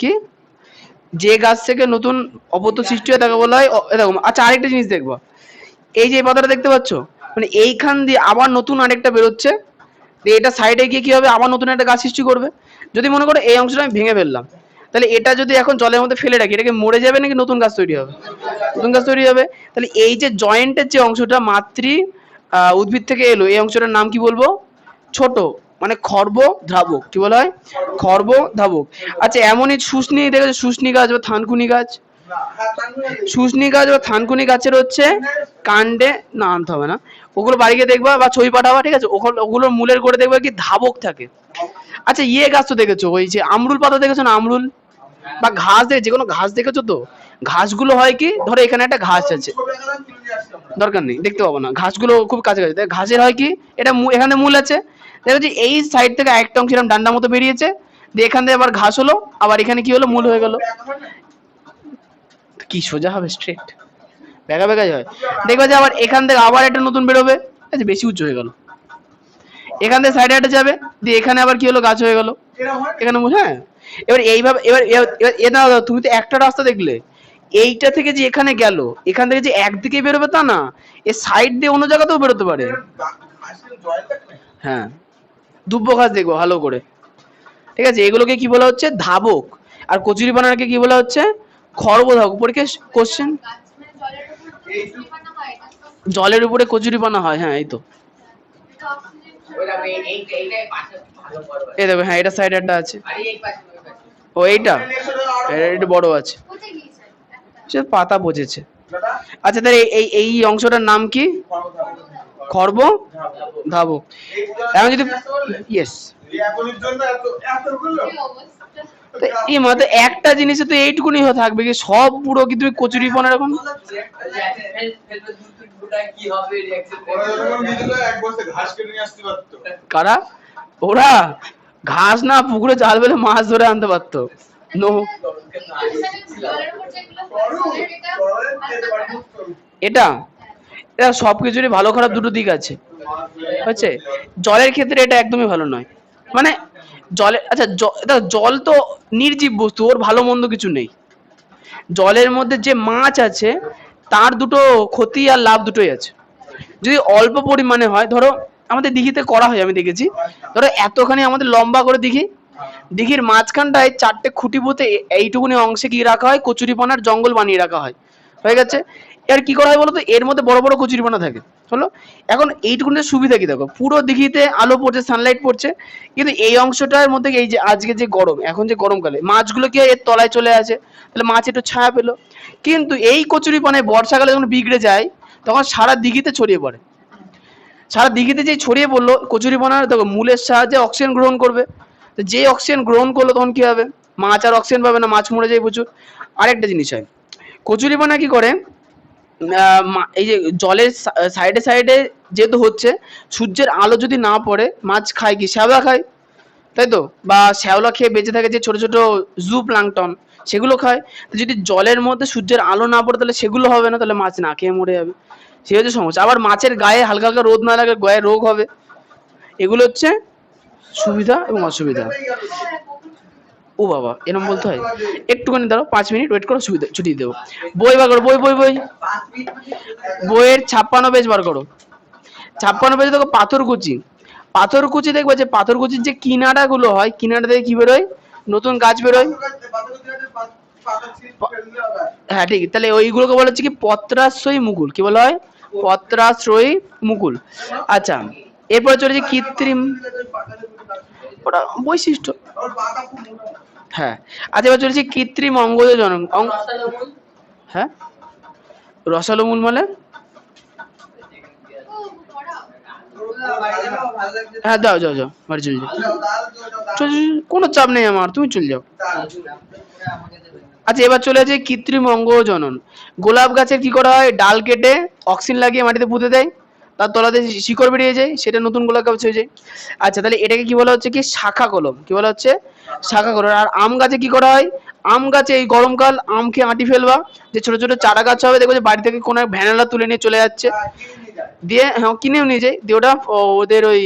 কি? যে গাছ থেকে নতুন অপত্য সৃষ্টি হয় তাকে বলা হয় এরকম। আচ্ছা, আরেকটা জিনিস দেখবো, এই যে এই পাতাটা দেখতে পাচ্ছ, মানে এইখান দিয়ে আবার নতুন আরেকটা বেরোচ্ছে, এটা সাইডে গিয়ে কি হবে, আবার নতুন একটা গাছ সৃষ্টি করবে। যদি মনে করো এই অংশটা আমি ভেঙে ফেললাম, তাহলে এটা যদি এখন জলের মধ্যে ফেলে রাখি, এটাকে মরে যাবে নাকি নতুন গাছ তৈরি হবে? নতুন গাছ তৈরি হবে। তাহলে এই যে জয়েন্টের যে অংশটা মাতৃ উদ্ভিদ থেকে এলো, এই অংশটার নাম কি বলবো? ছোট, মানে খর্ব ধাবক। কি বলা হয়? খর্ব ধাবক। আচ্ছা, এমনই শুষ্নি দেখেছো, শুষ্নি গাছ বা থানকুনি গাছ, শুষ্নি গাছ বা থানকুনি গাছের হচ্ছে কাণ্ডে, না আনতে হবে না, ওগুলো বাড়িতে দেখবা বা ছবি পাঠাবা, ঠিক আছে? ওগুলোর মূলের করে দেখবা কি ধাবক থাকে। আচ্ছা, ইয়ে গাছ তো দেখেছো, ওই যে আমরুল পাতা দেখেছো না, আমরুল বা ঘাস, যে কোনো ঘাস দেখেছো তো? ঘাসগুলো হয় কি, ধরো এখানে একটা ঘাস আছে, দরকার নেই, দেখতে পাবো না, ঘাসগুলো খুব কাছাকাছি, ঘাসের হয় কি, এটা এখানে মূল আছে, দেখো যে এই সাইড থেকে একটা অংশ এরকম ডান্ডা মতো বেরিয়েছে, দিয়ে এখান থেকে আবার ঘাস হলো, আবার এখানে কি হলো, মূল হয়ে গেল। কি সোজা হবে? স্ট্রেট বেঁকা বেঁকাই হয়, দেখবে যে আবার এখান থেকে আবার একটা নতুন বেরোবে, আচ্ছা বেশি উঁচু হয়ে গেল, এখান থেকে সাইডে একটা যাবে, দিয়ে এখানে আবার কি হলো, গাছ হয়ে গেল, এখানে হ্যাঁ। এবার এইভাবে, এবার তুমি তো একটা রাস্তা দেখলে, এইটা থেকে যে এখানে গেল, এখান থেকে যে একদিকে বেরোবে তা না, এর সাইড দিয়ে অন্য জায়গাতেও বেরোতে পারে। হ্যাঁ, দুব্বো ঘাস দেখবো ভালো করে, ঠিক আছে? এগুলোকে কি বলা হচ্ছে? ধাবক। আর কচুরিপানাকে কি বলা হচ্ছে? খর্বধাবক। পরীক্ষা কোশ্চেন, জলের উপরে কচুরিপানা হয়, হ্যাঁ এই তো, এই দেখো, হ্যাঁ এটা সাইড একটা আছে, ও এইটা, এটা বড় আছে, সে পাতা বোঝেছে। আচ্ছা, তাহলে এই অংশটার নাম কি? খর্ব ধাবক। এখন যদি ইয়েস, এই মতে একটা জিনিসে তো এইটুকুনি থাকবে কি, সব পুরো কি তুমি কচুরিপানা এরকম? কারা? ওরা ঘাস না, পুকুরে জাল ফেলে মাছ ধরে আনতে পারতো। নো, এটা এটা সবকিছুরই ভালো খারাপ দুটো দিক আছে, হচ্ছে জলের ক্ষেত্রে এটা একদমই ভালো নয়, মানে জলে, আচ্ছা জল তো নির্জীব বস্তু, ওর ভালো মন্দ কিছু নেই। জলের মধ্যে যে মাছ আছে তার দুটো ক্ষতি আর লাভ দুটোই আছে। যদি অল্প পরিমাণে হয়, ধরো আমাদের দিঘিতে করা হয়, আমি দেখেছি, ধরো এতখানি আমাদের লম্বা করে দিঘির মাঝখানটায় 4টে খুঁটি পুঁতে এইটুকুনি অংশে কি রাখা হয়, কচুরিপানার জঙ্গল বানিয়ে রাখা হয়, হয়ে গেছে? এর কি করা হয় বলতো, এর মধ্যে বড় বড় কচুরিপানা থাকে, হলো। এখন এইটুকুনি সুবিধা কি, দেখো পুরো দিঘিতে আলো পড়ছে, সানলাইট পড়ছে, কিন্তু এই অংশটার মধ্যে এই যে আজকে যে গরম, এখন যে গরমকালে মাছগুলো কি হয়, এর তলায় চলে আসে, তাহলে মাছ একটু ছায়া পেলো। কিন্তু এই কচুরিপানায় বর্ষাকালে যখন বিগড়ে যায়, তখন সারা দিঘিতে ছড়িয়ে পড়ে, সারা দিঘিতে যে ছড়িয়ে পড়লো কচুরিপানা, দেখো মূলের সাহায্যে অক্সিজেন গ্রহণ করবে, তো যে অক্সিজেন গ্রহণ করলো তখন কি হবে? মাছ আর অক্সিজেন পাবে না, মাছ মরে যায় প্রচুর। আরেকটা জিনিস হয়, কচুরিপানা কি করে, এই যে জলের সাইডে সাইডে যেহেতু হচ্ছে, সূর্যের আলো যদি না পড়ে মাছ খায় কি? শ্যাওলা খায়, তাই তো? বা শ্যাওলা খেয়ে বেঁচে থাকে যে ছোট ছোট জু প্লাঙ্কটন, সেগুলো খায়। তো যদি জলের মধ্যে সূর্যের আলো না পড়ে তাহলে সেগুলো হবে না, তাহলে মাছ না খেয়ে মরে যাবে। সেই হচ্ছে সমস্যা। আবার মাছের গায়ে হালকা হালকা রোদ না লাগে, গায়ে রোগ হবে। এগুলো হচ্ছে সুবিধা এবং অসুবিধা। ও বাবা, এরকম বলতে হয়? একটুখানি দাঁড়াও, 5 মিনিট ওয়েট করো, সুবিধা ছুটি দেবো। বই বার করো, বই বই বই। বইয়ের 56 পেজ বার করো। 56 পেজে দেখো পাথরকুচি। পাথরকুচি দেখবে যে পাথরকুচির যে কিনারা গুলো হয়, কিনারা থেকে কি বেরোয়? নতুন গাছ বেরোয়। হ্যাঁ ঠিক, তাহলে ওইগুলোকে বলা হচ্ছে কি? পত্রাশ্রয়ী মুকুল। কি বলা হয়? পত্রাশ্রয়ী মুকুল। আচ্ছা, এরপরে চলেছে কৃত্রিম, ওটা বৈশিষ্ট্য। হ্যাঁ, আচ্ছা এবার চলেছে কৃত্রিম অঙ্গজ জনন। হ্যাঁ, রসালো মূল মানে? হ্যাঁ যাও যাও যাও, বাড়ি চলে যাও। চল, কোনো চাপ নেই আমার, তুমি চলে যাও। আচ্ছা এবার চলে আসে কৃত্রিম অঙ্গ জনন। গোলাপ গাছের কি করা হয়? ডাল কেটে অক্সিজেন লাগিয়ে মাটিতে পুঁতে দেয়, তার তলাতে শিকড় বেরিয়ে যায়, সেটা নতুন গোলাপ গাছ হয়ে যায়। আচ্ছা, তাহলে এটাকে কি বলা হচ্ছে? কি শাখা কলম। কি বলা হচ্ছে? শাখা কলম। আর আম গাছে কি করা হয়? আম গাছে এই গরমকাল আম খেয়ে আঁটি ফেলবা, যে ছোট ছোট চারা গাছ হবে, দেখবে যে বাড়ি থেকে কোনো এক ভ্যানেলা তুলে নিয়ে চলে যাচ্ছে, দিয়ে হ্যাঁ কিনেও নিয়ে যায়, দিয়ে ওটা ওদের ওই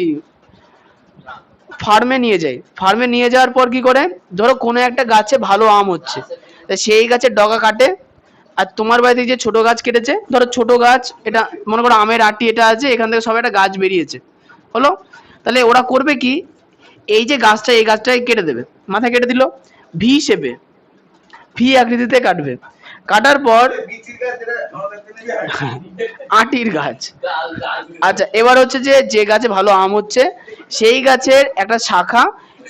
ফার্মে নিয়ে যায়। ফার্মে নিয়ে যাওয়ার পর কি করে? ধরো কোনো একটা গাছে ভালো আম হচ্ছে, তা সেই গাছের ডগা কাটে। আর তোমার বাড়িতে যে ছোট গাছ কেটেছে, ধরো ছোট গাছ, এটা মনে করো আমের আটি এটা আছে, এখান থেকে সব একটা গাছ বেরিয়েছে, হলো? তাহলে ওরা করবে কি? এই যে গাছটা, এই গাছটাকে কেটে দেবে, মাথায় কেটে দিল, ভি শেপে, ভি আকৃতিতে কাটবে। কাটার পর আটির গাছ। আচ্ছা এবার হচ্ছে যে যে গাছে ভালো আম হচ্ছে, সেই গাছের একটা শাখা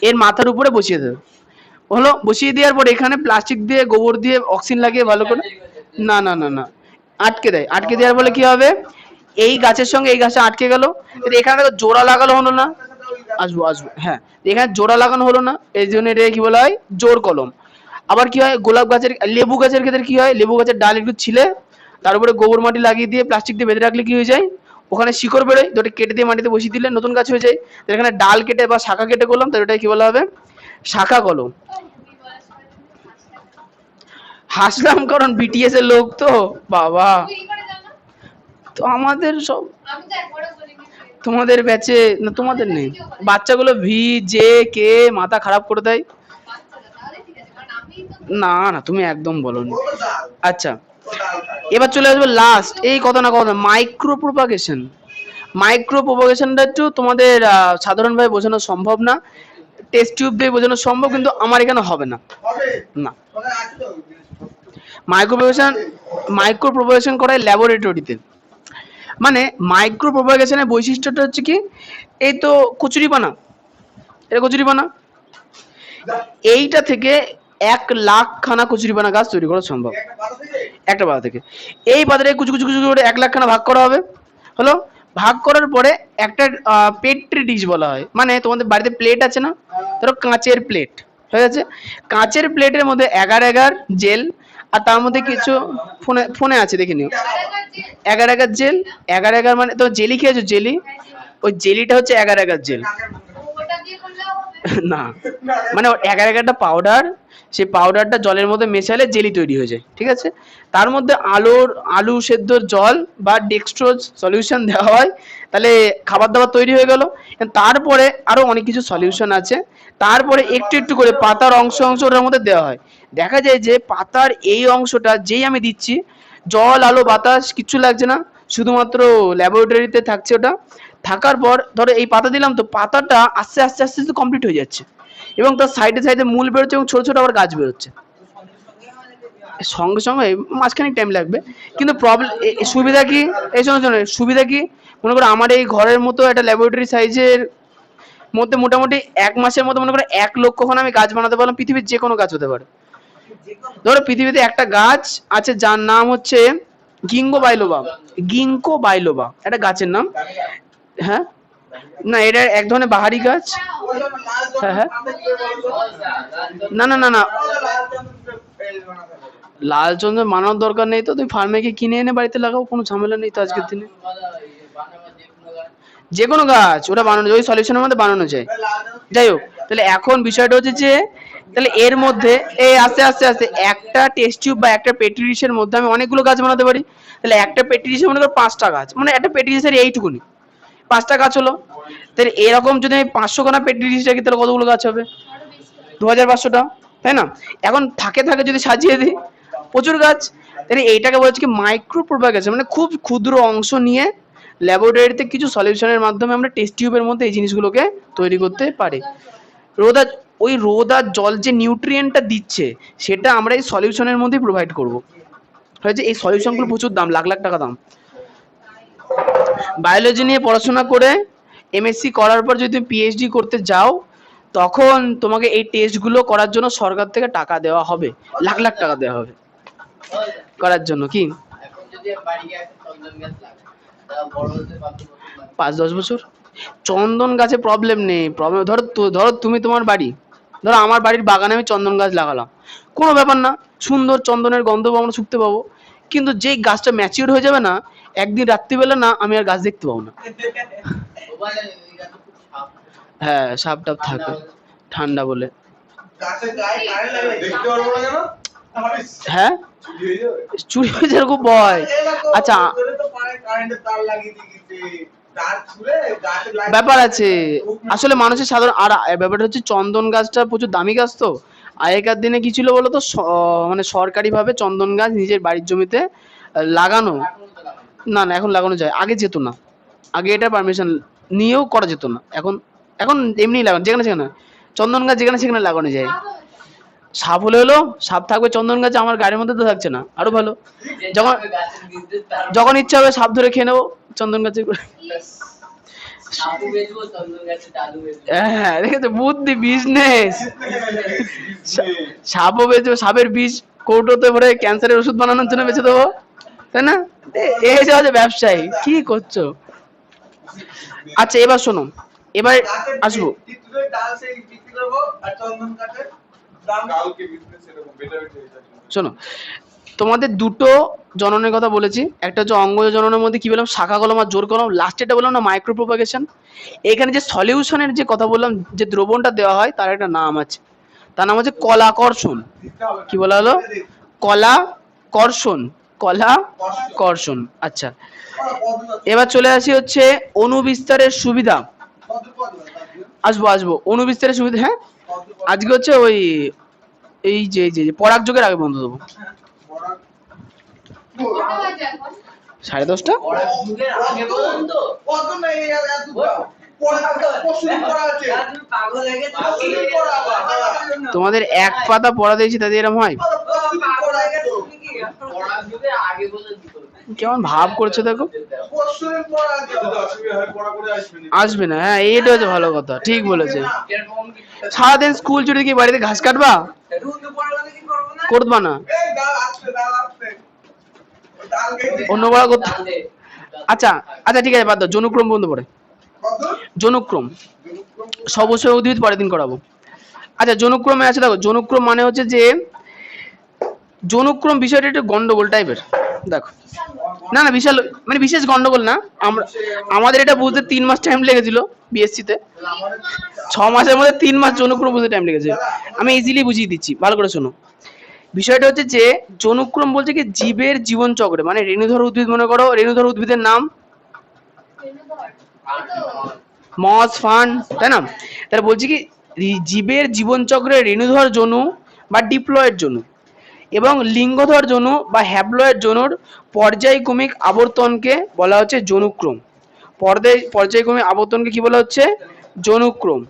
এর মাথার উপরে বসিয়ে দেবে, হলো? বসিয়ে দেওয়ার পর এখানে প্লাস্টিক দিয়ে, গোবর দিয়ে, অক্সিজেন লাগিয়ে ভালো করে, না না না না, আটকে দেয়। আটকে দেওয়ার ফলে কি হবে? এই গাছের সঙ্গে এই গাছটা আটকে গেল। এখানে দেখো জোড়া লাগানো হলো না, আসবো আসবো, হ্যাঁ, এখানে জোড়া লাগানো হলো না, এই জন্য এটাকে কি বলা হয়? জোর কলম। আবার কি হয়? গোলাপ গাছের, লেবু গাছের ক্ষেত্রে কি হয়? লেবু গাছের ডাল একটু ছিলে তার উপরে গোবর মাটি লাগিয়ে দিয়ে প্লাস্টিক দিয়ে বেঁধে রাখলে কি হয়ে যায়? ওখানে শিকড় বেরোয়, তো ওটা কেটে দিয়ে মাটিতে বসিয়ে দিলে নতুন গাছ হয়ে যায়। তো এখানে ডাল কেটে বা শাখা কেটে করলাম, তো ওটাকে কি বলা হবে? শাখা কলম। হাসলাম কারণ বিটিএস এর লোক তো, বাবা। তো আমাদের সব, তোমাদের ব্যাচে না, তোমাদের নেই, বাচ্চাগুলো ভি জে কে মাথা খারাপ করে দেয়। না না, তুমি একদম বলোনি। আচ্ছা এবার চলে আসবো লাস্ট, এই কথা না কথা, মাইক্রো প্রোপাগেশন। মাইক্রো প্রোপাগেশনটা একটু তোমাদের সাধারণভাবে বোঝানো সম্ভব না, টেস্ট টিউব দিয়ে বোঝানো সম্ভব, কিন্তু আমার এখানে হবে না। না, মাইক্রো প্রোপাগেশন, মাইক্রো প্রোপাগেশন করায় ল্যাবরেটরিতে। মানে মাইক্রো প্রোপাগেশনের বৈশিষ্ট্যটা হচ্ছে কি? এই তো কচুরিপানা, এটা কচুরিপানা, এইটা থেকে 1,00,000 খানা কচুরিপানা গাছ তৈরি করা সম্ভব একটা পাতা থেকে। এই পাতাটাকে কুচু কুচু কুচু করে 1,00,000 খানা ভাগ করা হবে, হলো? ভাগ করার পরে একটা পেট্রি ডিশ বলা হয়, মানে তোমাদের বাড়িতে প্লেট আছে না, ধরো কাঁচের প্লেট হয়ে গেছে, কাঁচের প্লেটের মধ্যে এগার এগার জেল, আর তার মধ্যে কিছু, ফোনে ফোনে আছে দেখে নিও, এগার এগার জেল। এগার এগার মানে তো জেলি খেয়েছো? জেলি, ওই জেলিটা হচ্ছে এগার এগার জেল। না, মানে এগার এগারটা পাউডার, সেই পাউডারটা জলের মধ্যে মেশালে জেলি তৈরি হয়ে যায়, ঠিক আছে? তার মধ্যে আলু সেদ্ধর জল বা ডেক্সট্রোজ সলিউশন দেওয়া হয়, তাহলে খাবার দাবার তৈরি হয়ে গেল। তারপরে আরো অনেক কিছু সলিউশন আছে, তারপরে একটু একটু করে পাতার অংশ অংশ ওটার মধ্যে দেওয়া হয়। দেখা যায় যে পাতার এই অংশটা যেই আমি দিচ্ছি, জল আলো বাতাস কিচ্ছু লাগছে না, শুধুমাত্র ল্যাবরেটরিতে থাকছে ওটা। থাকার পর ধরো এই পাতা দিলাম, তো পাতাটা আস্তে আস্তে আস্তে আস্তে কমপ্লিট হয়ে যাচ্ছে, এবং তার সাইডে সাইডে মূল বেরোচ্ছে, এবং ছোট ছোট আবার গাছ বেরোচ্ছে। সঙ্গে সঙ্গে মাঝখানে টাইম লাগবে, কিন্তু প্রবলেম, সুবিধা কি? এই শোনো শোনো, সুবিধা কি? মনে করো আমার এই ঘরের মতো একটা ল্যাবরেটরি সাইজের মধ্যে মোটামুটি 1 মাসের মধ্যে মনে করো 1,00,000 খানা আমি গাছ বানাতে পারলাম। পৃথিবীর যে কোনো গাছ হতে পারে। ধরো পৃথিবীতে একটা গাছ আছে যার নাম হচ্ছে গিঙ্গো বাইলোবা। গিঙ্কো বাইলোবা একটা গাছের নাম। হ্যাঁ, না এটা এক ধরনের বাহারি গাছ। হ্যাঁ হ্যাঁ না না না না লাল চন্দন মানানোর দরকার নেই তো, তুমি ফার্মে গিয়ে কিনে এনে বাড়িতে লাগাও, কোনো ঝামেলা নেই তো আজকের দিনে। যে কোনো গাছ ওটা বানানো যায়, ওই সলিউশনের মধ্যে বানানো যায়। যাই হোক, তাহলে এখন বিষয়টা হচ্ছে যে তাহলে এর মধ্যে এই আস্তে আস্তে আস্তে একটা টেস্ট টিউব বা একটা পেট্রি ডিশের মধ্যে আমি অনেকগুলো গাছ বানাতে পারি। তাহলে একটা পেট্রি ডিশে মনে করো 5টা গাছ, মানে একটা পেট্রি ডিশের এইটুকুনি 5টা গাছ হলো। তাহলে এরকম যদি আমি 500 খানা পেট্রি ডিশ রাখি তাহলে কতগুলো গাছ হবে? 2500টা, তাই না? এখন থাকে থাকে যদি সাজিয়ে দিই প্রচুর গাছ। তাহলে এইটাকে বলছে কি মাইক্রো প্রোপাগেশন, মানে খুব ক্ষুদ্র অংশ নিয়ে ল্যাবরেটরিতে কিছু সলিউশনের মাধ্যমে আমরা টেস্ট টিউবের মধ্যে এই জিনিসগুলোকে তৈরি করতে পারি। রোদা ওই রোদ আর জল যে নিউট্রিয়েন্টটা দিচ্ছে সেটা আমরা এই সলিউশনের মধ্যেই প্রোভাইড করব। হয়েছে, এই সলিউশনগুলো প্রচুর দাম, লাখ লাখ টাকা দাম। বায়োলজি নিয়ে পড়াশোনা করে এমএসসি করার পর যদি তুমি পিএইচডি করতে যাও তখন তোমাকে এই টেস্টগুলো করার জন্য সরকার থেকে টাকা দেওয়া হবে, লাখ লাখ টাকা দেওয়া হবে করার জন্য। কি 5-10 বছর চন্দন গাছে প্রবলেম নেই। প্রবলেম ধরো তুমি তোমার বাড়ি, ধরো আমার বাড়ির বাগানে আমি চন্দন গাছ লাগালাম, কোনো ব্যাপার না, সুন্দর চন্দনের গন্ধ আমরা শুকতে পাবো। কিন্তু যেই গাছটা ম্যাচিওর হয়ে যাবে না, একদিন রাত্রিবেলা না আমি আর গাছ দেখতে পাবো না। হ্যাঁ, সাপ টাপ থাকে ঠান্ডা বলে। হ্যাঁ, চুরি হয়ে যাওয়ার খুব ভয়। আচ্ছা, ব্যাপার আছে আসলে মানুষের সাধারণ। আর ব্যাপারটা হচ্ছে চন্দন গাছটা প্রচুর দামি গাছ তো। আগেকার দিনে কি ছিল বলতো, মানে সরকারিভাবে চন্দন গাছ নিজের বাড়ির জমিতে লাগানো। না না, এখন লাগানো যায়, আগে যেত না। আগে এটা পারমিশন নিয়েও করা যেত না। এখন এখন এমনি লাগানো, যেখানে সেখানে চন্দন গাছ যেখানে সেখানে লাগানো যায়। সাপ হলে হলো, সাপ থাকবে চন্দন গাছে, আমার গাড়ির মধ্যে তো থাকছে না, আরো ভালো। যখন যখন ইচ্ছা হবে সাপ ধরে খেয়ে নেবো চন্দন গাছে। হ্যাঁ, দেখেছো বুদ্ধি, বিজনেস। সাপও বেচবো, সাপের বীজ কৌটোতে ভরে ক্যান্সারের ওষুধ বানানোর জন্য বেচে দেবো, তাই না? এই হচ্ছে ব্যবসায়ী। কি করছো? আচ্ছা এবার শোনো, এবার আসবো। শোনো, তোমাদের দুটো জননের কথা বলেছি, একটা হচ্ছে অঙ্গজ জননের মধ্যে কি বললাম, শাখা কলম আর জোর কলম। লাস্টেটা বললাম না মাইক্রো প্রোপাগেশন। এখানে যে সলিউশনের যে কথা বললাম, যে দ্রবণটা দেওয়া হয় তার একটা নাম আছে, তার নাম হচ্ছে কলাকর্ষণ। কি বলা হলো? কলাকর্ষণ, কলাকর্ষণ। আচ্ছা, এবার চলে আসি হচ্ছে অনুবিস্তারের সুবিধা। আসবো আসবো, অনুবিস্তারের সুবিধা। হ্যাঁ, আজকে হচ্ছে ওই এই যে পরাগ যোগের আগে বন্ধ দেবো। 10:30টা তোমাদের এক পাতা পড়া দিয়েছি তাদের এরকম হয়? কেমন ভাব করছে দেখো। আসবে না, হ্যাঁ এইটা হচ্ছে ভালো কথা, ঠিক বলেছে। সারাদিন স্কুল ছুটি কি বাড়িতে ঘাস কাটবা? করবা না, অন্য পড়া করতে। আচ্ছা আচ্ছা ঠিক আছে, বাদ দাও, জনুক্রম বন্ধ পড়ে। জনুক্রম সবুজ উদ্ভিদ পরের দিন করাবো। আচ্ছা, জনুক্রমে আছে দেখো, জনুক্রম মানে হচ্ছে যে জনুক্রম বিষয়টা একটু গন্ডগোল টাইপের। দেখো, না না বিশাল, মানে বিশেষ গন্ডগোল না। আমাদের এটা বুঝতে 3 মাস টাইম লেগেছিল বিএসসি তে। 6 মাসের মধ্যে 3 মাস জনুক্রম বুঝতে টাইম লেগেছে। আমি ইজিলি বুঝিয়ে দিচ্ছি, ভালো করে শোনো। বিষয়টা হচ্ছে যে জনুক্রম বলছে কি জীবের জীবন চক্রে, মানে রেণুধর উদ্ভিদ, মনে করো রেণুধর উদ্ভিদের নাম মস, ফান, তাই না? তাহলে বলছি কি জীবের জীবন চক্রে রেণুধর জনু বা ডিপ্লয়েড জনু এবং লিঙ্গধর জনু বা হ্যাপ্লয়েড জনুর পর্যায়ক্রমিক আবর্তনকে বলা হচ্ছে জনুক্রম। পর্যায়ক্রমিক আবর্তনকে কি বলা হচ্ছে? জনুক্রম।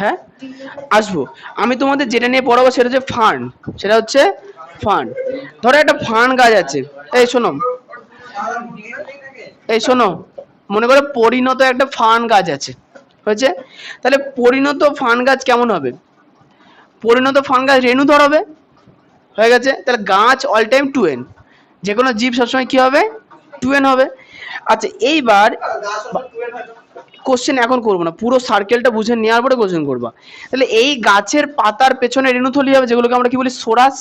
হ্যাঁ, আসবো। আমি তোমাদের যেটা নিয়ে পড়াবো সেটা হচ্ছে ফার্ন। সেটা হচ্ছে ফার্ন। ধরো একটা ফার্ন গাছ আছে, এই শোনো, এই শোনো, মনে করো পরিণত একটা ফার্ন গাছ আছে, হয়েছে? তাহলে পরিণত ফার্ন গাছ কেমন হবে? পরিণত ফার্ন গাছ রেণুধর হবে, হয়ে গেছে। তাহলে গাছ অল টাইম 2n, যে কোনো জীব সবসময় কি হবে? 2n হবে। আচ্ছা এইবার কোশ্চেন এখন করবো না, পুরো সার্কেলটা বুঝে নেওয়ার পরে কোশ্চেন করবা। তাহলে এই গাছের পাতার পেছনে রেণুথলি হবে, যেগুলোকে আমরা কি বলি সোরাস।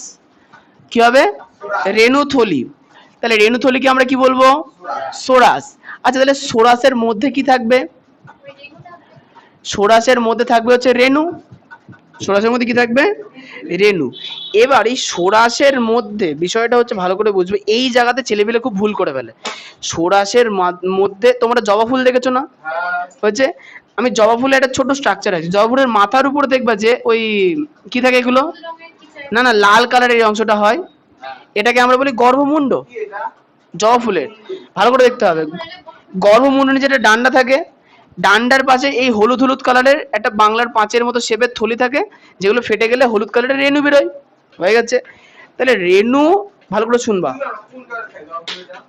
কি হবে? রেণুথলি। তাহলে রেণুথলিকে আমরা কি বলবো? সোরাস। আচ্ছা তাহলে সোরাসের মধ্যে কি থাকবে? সোরাসের মধ্যে থাকবে হচ্ছে রেণু। সোরাসের মধ্যে কি থাকবে? রেণু। এবার এই সোরাসের মধ্যে বিষয়টা হচ্ছে ভালো করে বুঝবে, এই জায়গাতে ছেলেপেলে খুব ভুল করে ফেলে। সোরাসের মধ্যে তোমরা জবা ফুল দেখেছো না? হচ্ছে আমি জবা ফুলের একটা ছোট স্ট্রাকচার আছে, জবা ফুলের মাথার উপরে দেখবা যে ওই কি থাকে এগুলো, না না লাল কালারের এই অংশটা হয়, এটাকে আমরা বলি গর্ভমুণ্ড। জবা ফুলের ভালো করে দেখতে হবে, গর্ভমুণ্ডে যেটা ডান্ডা থাকে, ডান্ডার পাশে এই হলুদ হলুদ কালারের একটা বাংলার পাঁচের মতো শেপের থলি থাকে, যেগুলো ফেটে গেলে হলুদ কালারের রেণু বেরোয়। হয়ে গেছে? তাহলে রেণু ভালো করে শুনবা।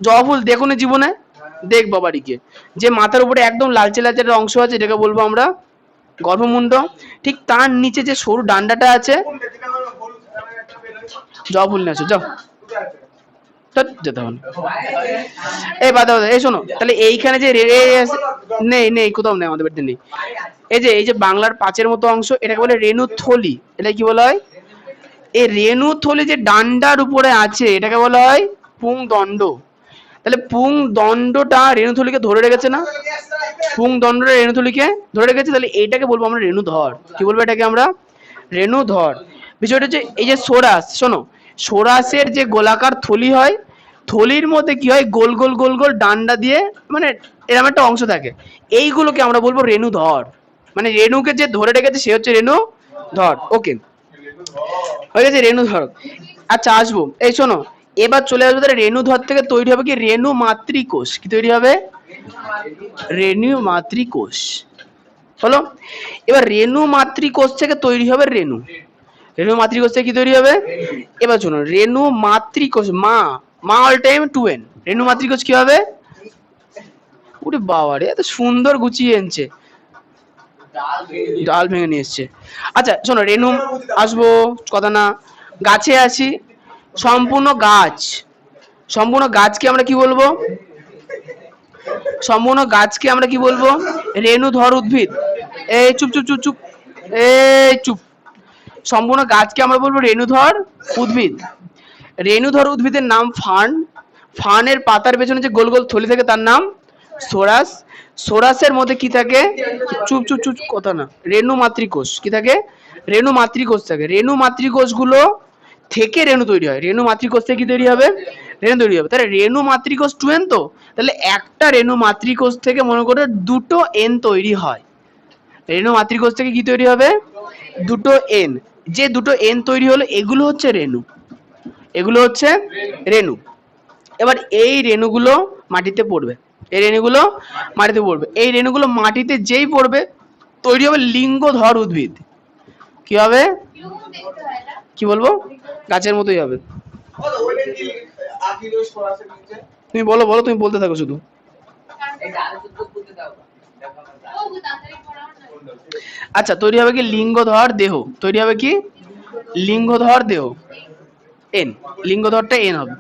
জবা ফুল দেখো না জীবনে? দেখবা বাড়ি গিয়ে, যে মাথার উপরে একদম লালচে লালচে একটা অংশ আছে, যেটাকে বলবো আমরা গর্ভমুণ্ড। ঠিক তার নিচে যে সরু ডান্ডাটা আছে, জবা ফুল নিয়ে আসো যাও, যেতে হবে না। এই বাদ দাও, এই শোনো, তাহলে এইখানে যে নেই নেই কোথাও নেই, আমাদের বাড়িতে নেই। এই যে বাংলার পাঁচের মতো অংশ, এটাকে বলে রেণুথলি। এটা কি বলা হয়? এই রেণুথলি যে ডান্ডার উপরে আছে, এটাকে বলা হয় পুংদণ্ড। তাহলে পুংদণ্ডটা রেণুথলিকে ধরে রেখেছে না? পুংদণ্ডটা রেণুথলিকে ধরে রেখেছে, তাহলে এইটাকে বলবো আমরা রেণুধর। কি বলবো এটাকে আমরা? রেণুধর। বিষয়টা হচ্ছে এই যে সোরাস, শোনো, সোরাসের যে গোলাকার থলি হয়, থলির মধ্যে কি হয়, গোল গোল গোল গোল ডান্ডা দিয়ে মানে এরকম একটা অংশ থাকে, এইগুলোকে আমরা বলবো রেণুধর। মানে রেণুকে যে ধরে রেখেছে সে হচ্ছে রেণুধর। ওকে, হয়ে গেছে রেণুধর। আচ্ছা আসবো, এই শোনো, এবার চলে আসবো, তাহলে রেণুধর থেকে তৈরি হবে কি? রেণু মাতৃকোষ। কি তৈরি হবে? রেণু মাতৃকোষ। হলো? এবার রেণু মাতৃকোষ থেকে তৈরি হবে রেণু। রেণু মাতৃকোষ থেকে কি তৈরি হবে? এবার শোনো, রেণু মাতৃকোষ, মা মা অল টাইম টু এন, রেণু মাতৃকোষ কি হবে? ওরে বাবা রে, এত সুন্দর গুছিয়ে এনেছে, ডাল ভেঙে নিয়ে এসছে। আচ্ছা শোনো, রেণু আসবো কথা না, গাছে আসি। সম্পূর্ণ গাছ, সম্পূর্ণ গাছকে আমরা কি বলবো? সম্পূর্ণ গাছকে আমরা কি বলবো? রেণুধর উদ্ভিদ। এই চুপ চুপ চুপ চুপ, এই চুপ। সম্পূর্ণ গাছকে আমরা বলবো রেণুধর উদ্ভিদ। রেণুধর উদ্ভিদের নাম ফার্ন। ফার্নের পাতার পেছনে যে গোল গোল থলি থাকে তার নাম সোরাস। সোরাসের মধ্যে কি থাকে? চুপ চুপ চুপ কথা না, রেণু মাতৃকোষ। কি থাকে? রেণু মাতৃকোষ থাকে। রেণু মাতৃকোষ গুলো থেকে রেণু তৈরি হয়। রেণু মাতৃকোষ থেকে কি তৈরি হবে? রেণু তৈরি হবে। তাহলে রেণু মাতৃকোষ 2n, তো তাহলে একটা রেণু মাতৃকোষ থেকে মনে করে দুটো এন তৈরি হয়। রেণু মাতৃকোষ থেকে কি তৈরি হবে? দুটো এন। যে দুটো এন তৈরি হলো, এগুলো হচ্ছে রেণু। এগুলো হচ্ছে রেণু। এবার এই রেণুগুলো মাটিতে পড়বে, এই রেণুগুলো মাটিতে পড়বে। এই রেণুগুলো মাটিতে যেই পড়বে তৈরি হবে লিঙ্গধর উদ্ভিদ। কি হবে? কি বলবো? গাছের মতোই হবে। তুমি বলো বলো, তুমি বলতে থাকো শুধু। আচ্ছা তৈরি হবে কি? লিঙ্গধর দেহ। তৈরি হবে কি? লিঙ্গধর দেহ। এন, লিঙ্গধরটা এন হবে।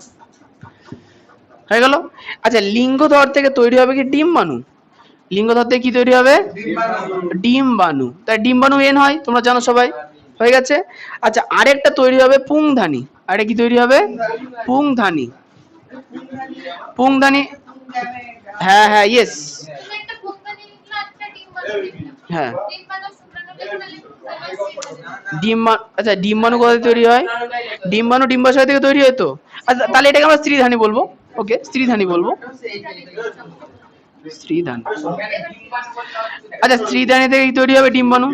হয়ে গেল? আচ্ছা লিঙ্গধর থেকে তৈরি হবে কি? ডিম্বাণু। লিঙ্গধর থেকে কি তৈরি হবে? ডিম্বাণু। তাই ডিম্বাণু এন হয়, তোমরা জানো সবাই। হয়ে গেছে? আচ্ছা আরেকটা তৈরি হবে পুংধানী। আরে কি তৈরি হবে? পুংধানী। পুংধানী, হ্যাঁ হ্যাঁ ইয়েস, হ্যাঁ ডিম্বাণু। আচ্ছা ডিম্বাণু কোথা থেকে তৈরি হয়? ডিম্বাণু ডিম্বাশয় থেকে তৈরি হয় তো। আচ্ছা তাহলে এটাকে আমরা স্ত্রীধানী বলবো। ওকে, স্ত্রীধানী বলবো, স্ত্রীধানী। আচ্ছা স্ত্রীধানী থেকে কি তৈরি হবে? ডিম্বাণু।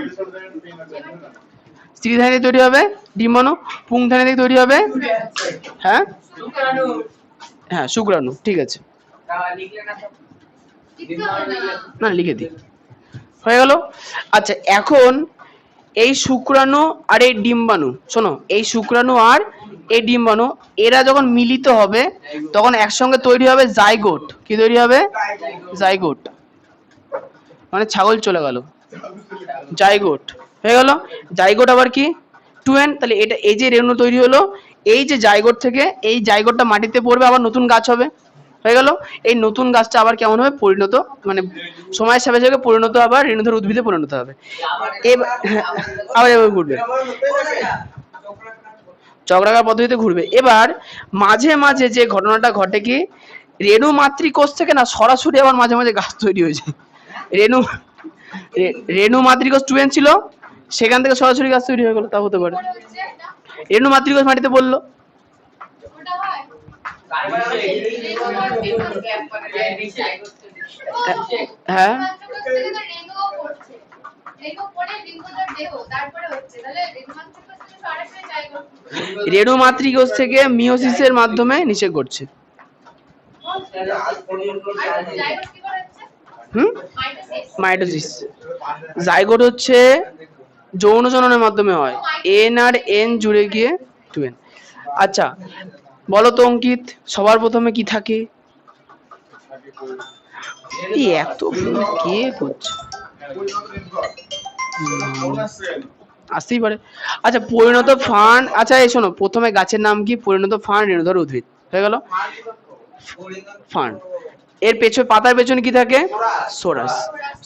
স্ত্রীধানী থেকে তৈরি হবে ডিম্বাণু। পুংধানী থেকে তৈরি হবে, হ্যাঁ হ্যাঁ শুক্রাণু। ঠিক আছে, না লিখে দিই, হয়ে গেল। আচ্ছা এখন এই শুক্রাণু আর এই ডিম্বাণু, শোনো, এই শুক্রাণু আর এই ডিম্বাণু এরা যখন মিলিত হবে তখন একসঙ্গে তৈরি হবে জাইগোট। কি তৈরি হবে? জাইগোট। মানে ছাগল চলে গেল, জাইগোট হয়ে গেল। জাইগোট আবার কি? 2n। তাহলে এটা, এই যে রেণু তৈরি হলো, এই যে জাইগোট থেকে, এই জাইগোটটা মাটিতে পড়বে, আবার নতুন গাছ হবে। হয়ে গেল। এই নতুন গাছটা আবার কেমন হবে, পরিণত, মানে সময়ের সাথে সাথে পরিণত আবার রেণুধর উদ্ভিদে পরিণত হবে। আবার এবার ঘুরবে, চক্রাকার পদ্ধতিতে ঘুরবে। এবার মাঝে মাঝে যে ঘটনাটা ঘটে কি, রেণু মাতৃকোষ থেকে না সরাসরি আবার মাঝে মাঝে গাছ তৈরি হয়েছে। রেণু রেণু মাতৃকোষ 2n ছিল, সেখান থেকে সরাসরি গাছ তৈরি হয়ে গেল, তা হতে পারে। ওটা হচ্ছে এটা, রেণু মাতৃকোষ মাটিতে বললো, ওটা হয়। হ্যাঁ মাতৃকোষ থেকে তো রেণুও পড়ছে। রেণু পড়ে লিঙ্গধর দেহ, তারপরে হচ্ছে। তাহলে রেণু মাতৃকোষ থেকে সরাসরি জাইগোট। রেণু মাতৃকোষ থেকে মিওসিসের মাধ্যমে নিষেক ঘটছে। আর জাইগোট কি করে হচ্ছে? হুম, মাইটোসিস। মাইটোসিস। জাইগোট হচ্ছে যৌন জননের মাধ্যমে হয়, এন আর এন জুড়ে গিয়ে 2n। আচ্ছা বলো তো অঙ্কিত, সবার প্রথমে কি থাকে? এই এত ভুল কে করছে? আসতেই পারে। আচ্ছা পরিণত ফান্ড, আচ্ছা এই শোনো, প্রথমে গাছের নাম কি? পরিণত ফান্ড রেণুধর উদ্ভিদ, হয়ে গেল ফান্ড। এর পেছনে, পাতার পেছনে কি থাকে? সোরাস।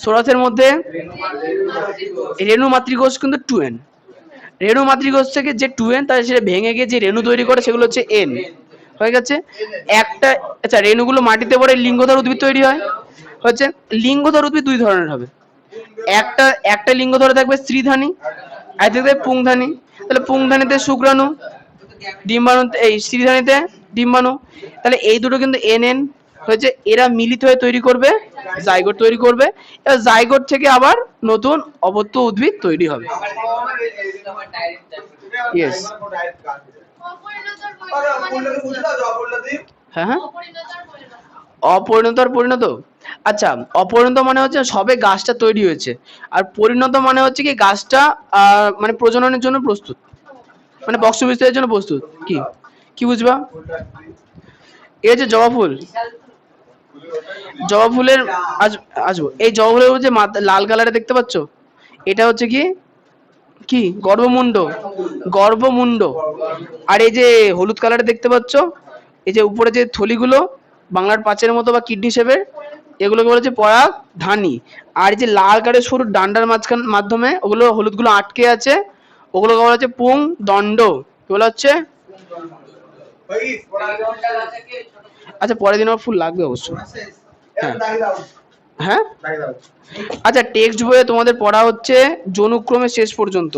সোরাসের মধ্যে রেণু মাতৃকোষ কিন্তু 2n। রেণু মাতৃকোষ থেকে যে 2n, তার সেটা ভেঙে গিয়ে যে রেণু তৈরি করে সেগুলো হচ্ছে n, হয়ে গেছে একটা। আচ্ছা রেণুগুলো মাটিতে পড়ে লিঙ্গধর উদ্ভিদ তৈরি হয়। হচ্ছে লিঙ্গধর উদ্ভিদ দুই ধরনের হবে, একটা লিঙ্গধরে থাকবে স্ত্রীধানী, আর থাকবে পুংধানী। তাহলে পুংধানীতে শুক্রাণু, ডিম্বাণু, এই স্ত্রীধানীতে ডিম্বাণু। তাহলে এই দুটো কিন্তু NN হয়েছে, এরা মিলিত হয়ে তৈরি করবে জাইগোট তৈরি করবে। এবার জাইগোট থেকে আবার নতুন অপত্য উদ্ভিদ তৈরি হবে। ইয়েস, অপরিণতর পরিণত। হ্যাঁ হ্যাঁ, অপরিণতর পরিণত। অপরিণত আর পরিণত। আচ্ছা অপরিণত মানে হচ্ছে সবে গাছটা তৈরি হয়েছে, আর পরিণত মানে হচ্ছে কি গাছটা মানে প্রজননের জন্য প্রস্তুত, মানে বংশ বিস্তারের জন্য প্রস্তুত। কি কি বুঝবা? এই হচ্ছে জবা ফুল। জবা ফুলের আসবো, এই জবা ফুলের যে লাল কালারে দেখতে পাচ্ছ, এটা হচ্ছে কি কি গর্ভমুণ্ড, গর্ভমুণ্ড। আর এই যে হলুদ কালারে দেখতে পাচ্ছ, এই যে উপরে যে থলিগুলো বাংলার পাঁচের মতো বা কিডনি শেপের, এগুলোকে বলা হচ্ছে পরাগ ধানী। আর এই যে লাল কালারের সরু ডান্ডার মাধ্যমে ওগুলো হলুদগুলো আটকে আছে, ওগুলোকে বলা হচ্ছে পুং দণ্ড। কি বলা হচ্ছে? আচ্ছা পরের দিন আমার ফুল লাগবে অবশ্য। হ্যাঁ হ্যাঁ, আচ্ছা টেক্সট বইয়ে তোমাদের পড়া হচ্ছে যৌনক্রমের শেষ পর্যন্ত।